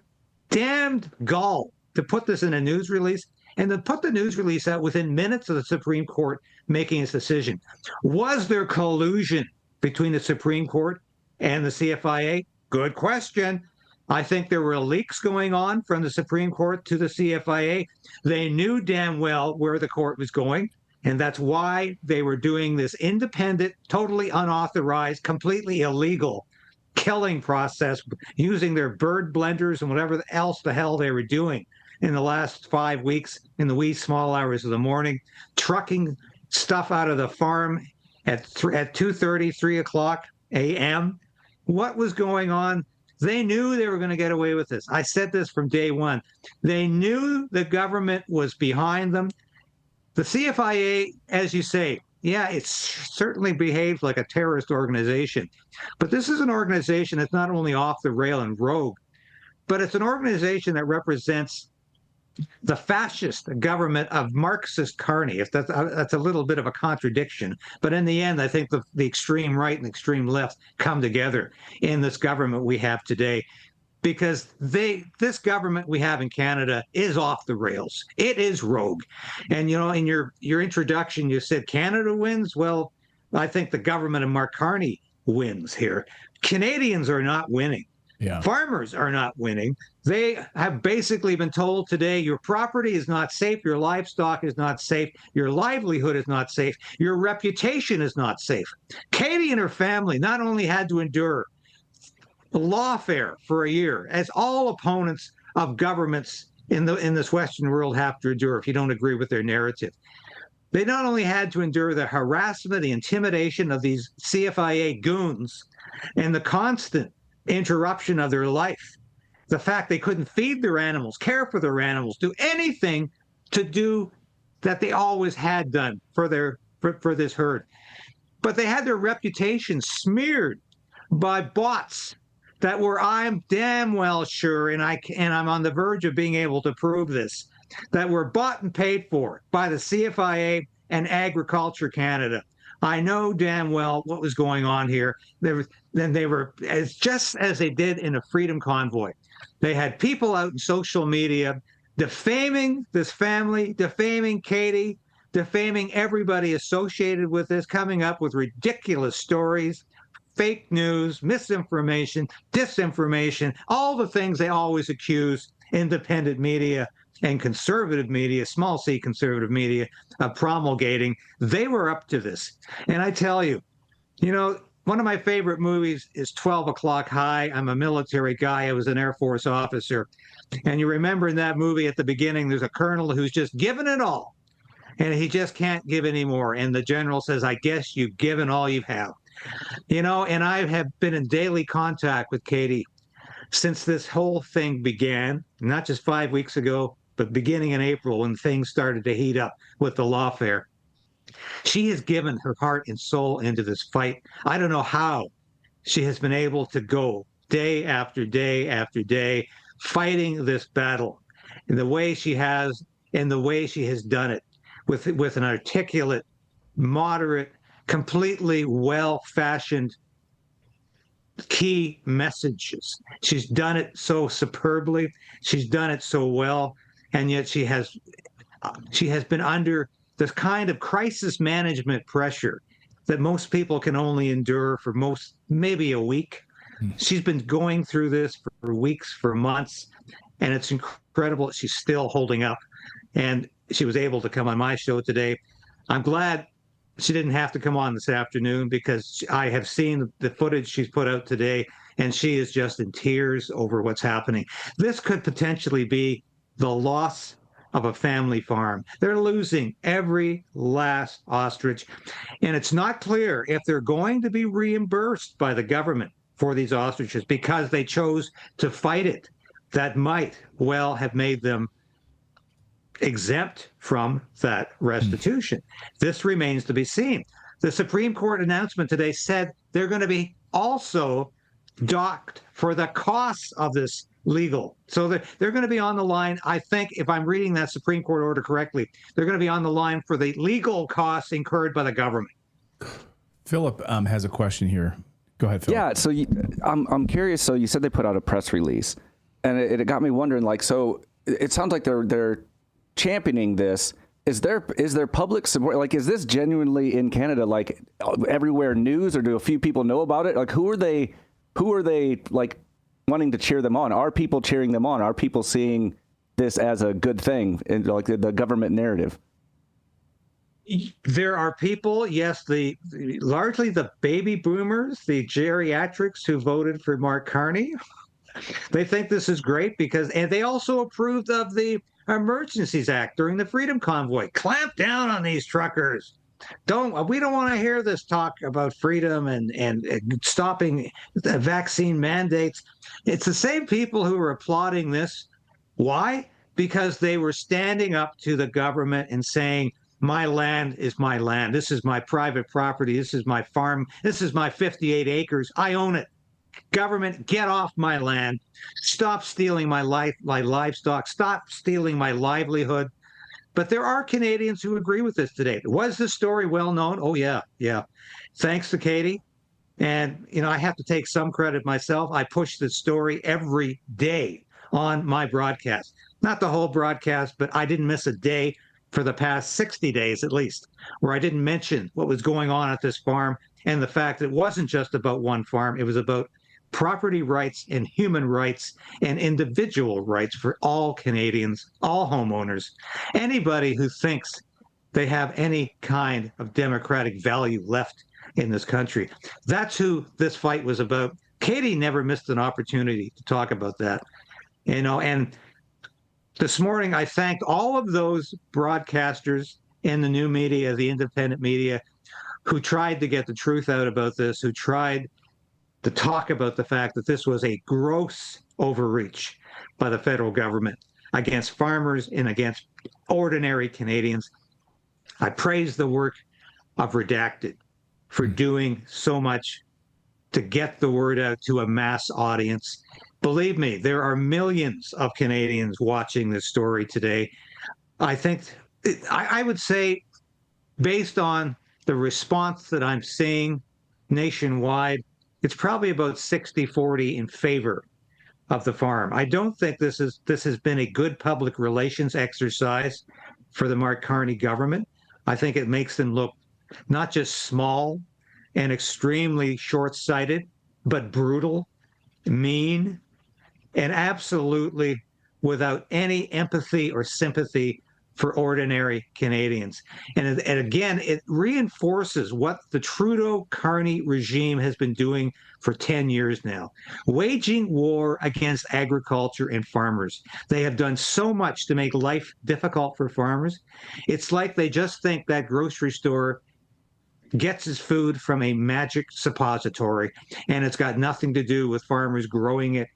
damned gall to put this in a news release and to put the news release out within minutes of the Supreme Court making its decision. Was there collusion between the Supreme Court and the CFIA? Good question. I think there were leaks going on from the Supreme Court to the CFIA. They knew damn well where the court was going, and that's why they were doing this independent, totally unauthorized, completely illegal killing process using their bird blenders and whatever else the hell they were doing in the last 5 weeks in the wee small hours of the morning, trucking stuff out of the farm at 2:30, 3 o'clock a.m. What was going on? They knew they were going to get away with this. I said this from day one. They knew the government was behind them. The CFIA, as you say, yeah, it certainly behaves like a terrorist organization. But this is an organization that's not only off the rail and rogue, but it's an organization that represents the fascist government of Marxist Carney. If that's a little bit of a contradiction, but in the end, I think the extreme right and extreme left come together in this government we have today. because this government we have in Canada is off the rails. It is rogue. And in your introduction you said Canada wins. Well, I think the government of Mark Carney wins here. Canadians are not winning. Yeah. Farmers are not winning. They have basically been told today your property is not safe, your livestock is not safe, your livelihood is not safe, your reputation is not safe. Katie and her family not only had to endure lawfare for a year, as all opponents of governments in this Western world have to endure if you don't agree with their narrative. They not only had to endure the harassment, the intimidation of these CFIA goons, and the constant interruption of their life, the fact they couldn't feed their animals, care for their animals, do anything to do that they always had done for this herd. But they had their reputation smeared by bots that were, I'm damn well sure, and I'm on the verge of being able to prove this, that were bought and paid for by the CFIA and Agriculture Canada. I know damn well what was going on here. They were just as they did in a freedom convoy. They had people out in social media defaming this family, defaming Katie, defaming everybody associated with this, coming up with ridiculous stories, fake news, misinformation, disinformation, all the things they always accuse independent media and conservative media, small c conservative media, of promulgating. They were up to this. And I tell you, one of my favorite movies is 12 O'Clock High. I'm a military guy. I was an Air Force officer. And you remember in that movie at the beginning, there's a colonel who's just given it all. And he just can't give any more. And the general says, I guess you've given all you have. And I have been in daily contact with Katie since this whole thing began, not just 5 weeks ago, but beginning in April when things started to heat up with the lawfare. She has given her heart and soul into this fight. I don't know how she has been able to go day after day after day fighting this battle in the way she has, and the way she has done it with an articulate, moderate, completely well-fashioned key messages. She's done it so superbly. She's done it so well. And yet she has been under this kind of crisis management pressure that most people can only endure for maybe a week. She's been going through this for weeks, for months, and it's incredible that she's still holding up. And she was able to come on my show today. I'm glad she didn't have to come on this afternoon, because I have seen the footage she's put out today, and she is just in tears over what's happening. This could potentially be the loss of a family farm. They're losing every last ostrich, and it's not clear if they're going to be reimbursed by the government for these ostriches because they chose to fight it. That might well have made them exempt from that restitution. This remains to be seen. The Supreme Court announcement today said they're going to be also docked for the costs of this legal. So they're going to be on the line. I think, if I'm reading that Supreme Court order correctly, they're going to be on the line for the legal costs incurred by the government. Philip has a question here. Go ahead, Philip. Yeah, so I'm curious. So you said they put out a press release, and it got me wondering. So it sounds like they're championing this. Is there public support? Is this genuinely in Canada, everywhere news, or do a few people know about it? Who are they wanting to cheer them on? Are people cheering them on? Are people seeing this as a good thing in the government narrative? There are people, yes, largely the baby boomers, the geriatrics who voted for Mark Carney. They think this is great and they also approved of the Emergencies Act during the Freedom Convoy. Clamp down on these truckers. We don't want to hear this talk about freedom and stopping the vaccine mandates. It's the same people who are applauding this. Why? Because they were standing up to the government and saying, my land is my land. This is my private property. This is my farm. This is my 58 acres. I own it. Government, get off my land. Stop stealing my livestock. Stop stealing my livelihood. But there are Canadians who agree with this today. Was the story well known? Oh, yeah. Thanks to Katie. And, I have to take some credit myself. I push this story every day on my broadcast. Not the whole broadcast, but I didn't miss a day for the past 60 days at least, where I didn't mention what was going on at this farm and the fact that it wasn't just about one farm. It was about property rights and human rights and individual rights for all Canadians, all homeowners, anybody who thinks they have any kind of democratic value left in this country. That's who this fight was about. Katie never missed an opportunity to talk about that. And this morning I thanked all of those broadcasters in the new media, the independent media, who tried to get the truth out about this, who tried to talk about the fact that this was a gross overreach by the federal government against farmers and against ordinary Canadians. I praise the work of Redacted for doing so much to get the word out to a mass audience. Believe me, there are millions of Canadians watching this story today. I think, I would say, based on the response that I'm seeing nationwide, it's probably about 60-40 in favor of the farm. I don't think this has been a good public relations exercise for the Mark Carney government. I think it makes them look not just small and extremely short-sighted, but brutal, mean, and absolutely without any empathy or sympathy for ordinary Canadians. And again, it reinforces what the Trudeau-Carney regime has been doing for 10 years now, waging war against agriculture and farmers. They have done so much to make life difficult for farmers. It's like they just think that grocery store gets its food from a magic suppository, and it's got nothing to do with farmers growing it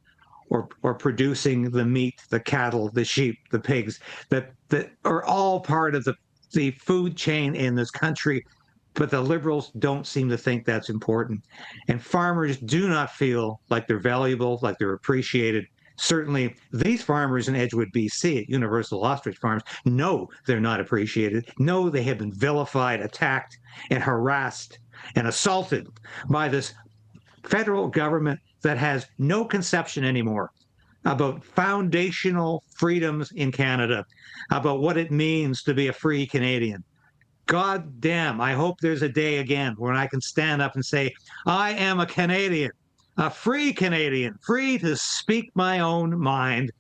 or producing the meat, the cattle, the sheep, the pigs that are all part of the food chain in this country. But the Liberals don't seem to think that's important. And farmers do not feel like they're valuable, like they're appreciated. Certainly, these farmers in Edgewood, BC, at Universal Ostrich Farms, know they're not appreciated, know they have been vilified, attacked, and harassed and assaulted by this federal government that has no conception anymore about foundational freedoms in Canada, about what it means to be a free Canadian. God damn, I hope there's a day again when I can stand up and say, I am a Canadian, a free Canadian, free to speak my own mind,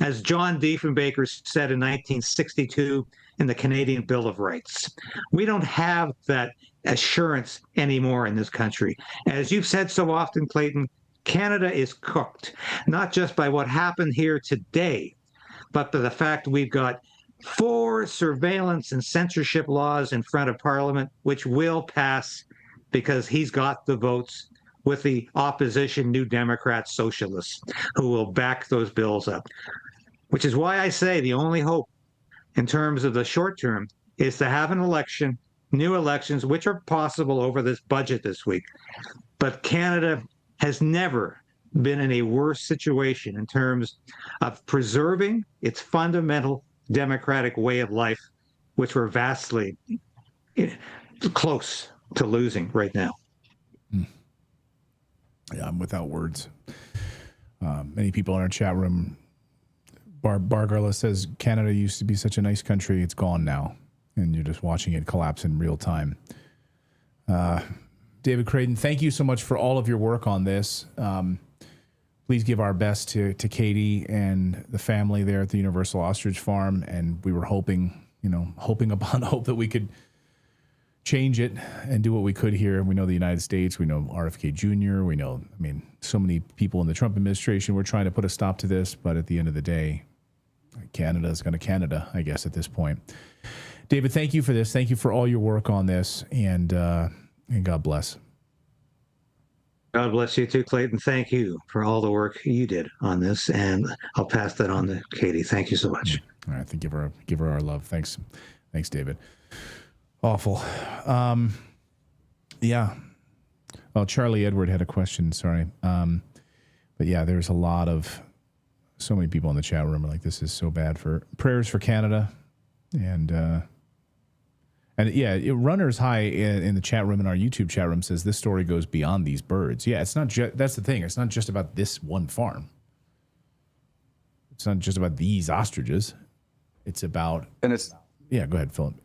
as John Diefenbaker said in 1962 in the Canadian Bill of Rights. We don't have that assurance anymore in this country. As you've said so often, Clayton, Canada is cooked, not just by what happened here today, but by the fact we've got 4 surveillance and censorship laws in front of Parliament, which will pass because he's got the votes with the opposition New Democrat socialists who will back those bills up. Which is why I say the only hope in terms of the short term is to have an election, new elections, which are possible over this budget this week. But Canada has never been in a worse situation in terms of preserving its fundamental democratic way of life, which we're vastly close to losing right now. Yeah, I'm without words. Many people in our chat room, Bargarla says, Canada used to be such a nice country. It's gone now. And you're just watching it collapse in real time. David Creighton, thank you so much for all of your work on this. Please give our best to Katie and the family there at the Universal Ostrich Farm. And we were hoping upon hope that we could change it and do what we could here. We know the United States, we know RFK Jr., we know, so many people in the Trump administration were trying to put a stop to this. But at the end of the day, Canada is going to Canada, I guess, at this point. David, thank you for this. Thank you for all your work on this. And God bless. God bless you too, Clayton. Thank you for all the work you did on this, and I'll pass that on to Katie. Thank you so much. All right, give her our love. Thanks, David. Awful. Yeah. Well, Charlie Edward had a question. Sorry, but yeah, there's so many people in the chat room are like, this is so bad. For prayers for Canada, and And yeah, Runners High in the chat room, in our YouTube chat room, says this story goes beyond these birds. Yeah, it's not just, that's the thing. It's not just about this one farm. It's not just about these ostriches. It's about, and it's, yeah, go ahead, Philip.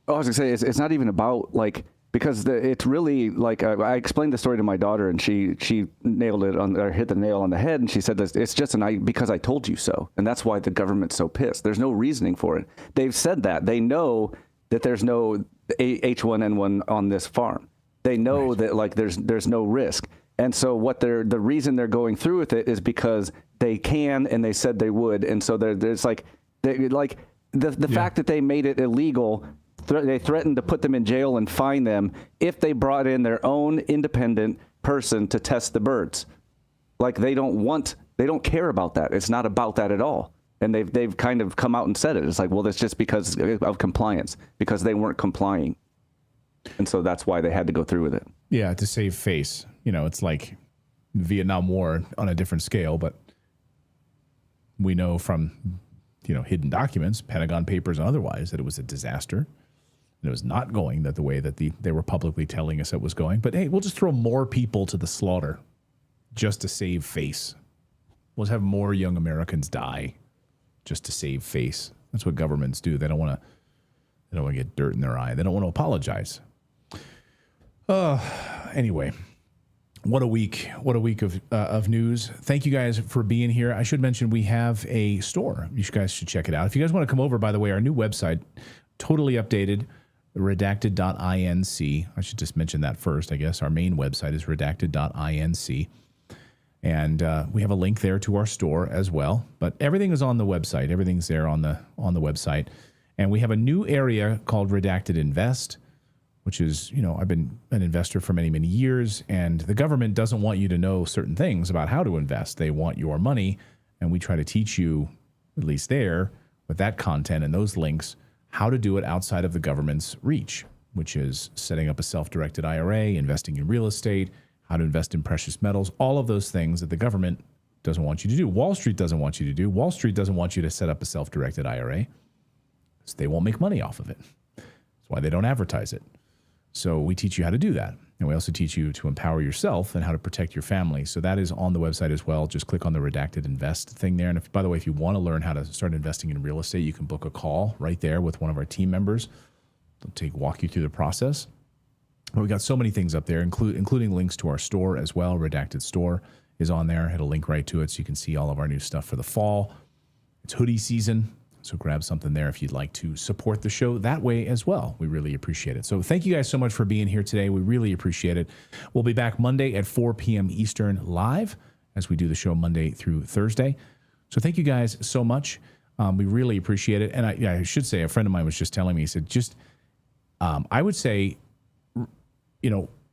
Oh, I was gonna say, it's not even about like, because it's really like, I explained the story to my daughter and she nailed it on, or hit the nail on the head. And she said, it's just because I told you so. And that's why the government's so pissed. There's no reasoning for it. They've said that. They know that there's no H1N1 on this farm. They know that like there's no risk. And so the reason they're going through with it is because they can, and they said they would. And so there's like, the fact that they made it illegal, they threatened to put them in jail and fine them if they brought in their own independent person to test the birds. Like they don't care about that. It's not about that at all. And they've kind of come out and said it. It's like, well, that's just because of compliance, because they weren't complying. And so that's why they had to go through with it. Yeah, to save face. You know, it's like the Vietnam War on a different scale, but we know from, hidden documents, Pentagon papers and otherwise, that it was a disaster. And it was not going the way that they were publicly telling us it was going. But hey, we'll just throw more people to the slaughter just to save face. We'll just have more young Americans die just to save face. That's what governments do. They don't want to get dirt in their eye. They don't want to apologize. Anyway, what a week of news. Thank you guys for being here. I should mention we have a store. You guys should check it out. If you guys want to come over, by the way, our new website, totally updated, redacted.inc. I should just mention that first, I guess. Our main website is redacted.inc. And we have a link there to our store as well. But everything is on the website. Everything's there on the website. And we have a new area called Redacted Invest, which is, I've been an investor for many, many years. And the government doesn't want you to know certain things about how to invest. They want your money. And we try to teach you, at least there, with that content and those links, how to do it outside of the government's reach, which is setting up a self-directed IRA, investing in real estate, how to invest in precious metals, all of those things that the government doesn't want you to do. Wall Street doesn't want you to do. Wall Street doesn't want you to set up a self-directed IRA because they won't make money off of it. That's why they don't advertise it. So we teach you how to do that. And we also teach you to empower yourself and how to protect your family. So that is on the website as well. Just click on the Redacted Invest thing there. And by the way, if you want to learn how to start investing in real estate, you can book a call right there with one of our team members. They'll walk you through the process. But we got so many things up there, including links to our store as well. Redacted Store is on there. It'll link right to it so you can see all of our new stuff for the fall. It's hoodie season, so grab something there if you'd like to support the show that way as well. We really appreciate it. So thank you guys so much for being here today. We really appreciate it. We'll be back Monday at 4 p.m. Eastern live as we do the show Monday through Thursday. So thank you guys so much. We really appreciate it. And I should say, a friend of mine was just telling me, he said, I would say,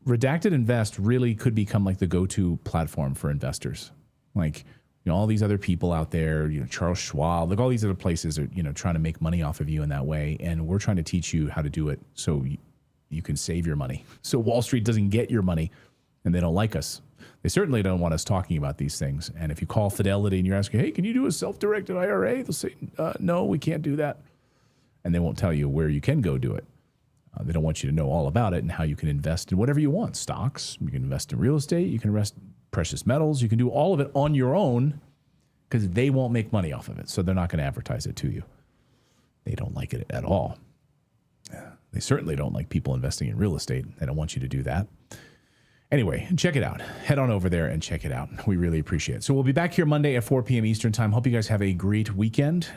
Redacted Invest really could become like the go-to platform for investors. Like, all these other people out there, Charles Schwab, like all these other places are, trying to make money off of you in that way. And we're trying to teach you how to do it so you can save your money. So Wall Street doesn't get your money and they don't like us. They certainly don't want us talking about these things. And if you call Fidelity and you're asking, hey, can you do a self-directed IRA? They'll say, no, we can't do that. And they won't tell you where you can go do it. They don't want you to know all about it and how you can invest in whatever you want. Stocks, you can invest in real estate, you can invest in precious metals, you can do all of it on your own because they won't make money off of it. So they're not going to advertise it to you. They don't like it at all. They certainly don't like people investing in real estate. They don't want you to do that. Anyway, check it out. Head on over there and check it out. We really appreciate it. So we'll be back here Monday at 4 p.m. Eastern time. Hope you guys have a great weekend,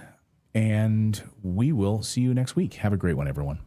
and we will see you next week. Have a great one, everyone.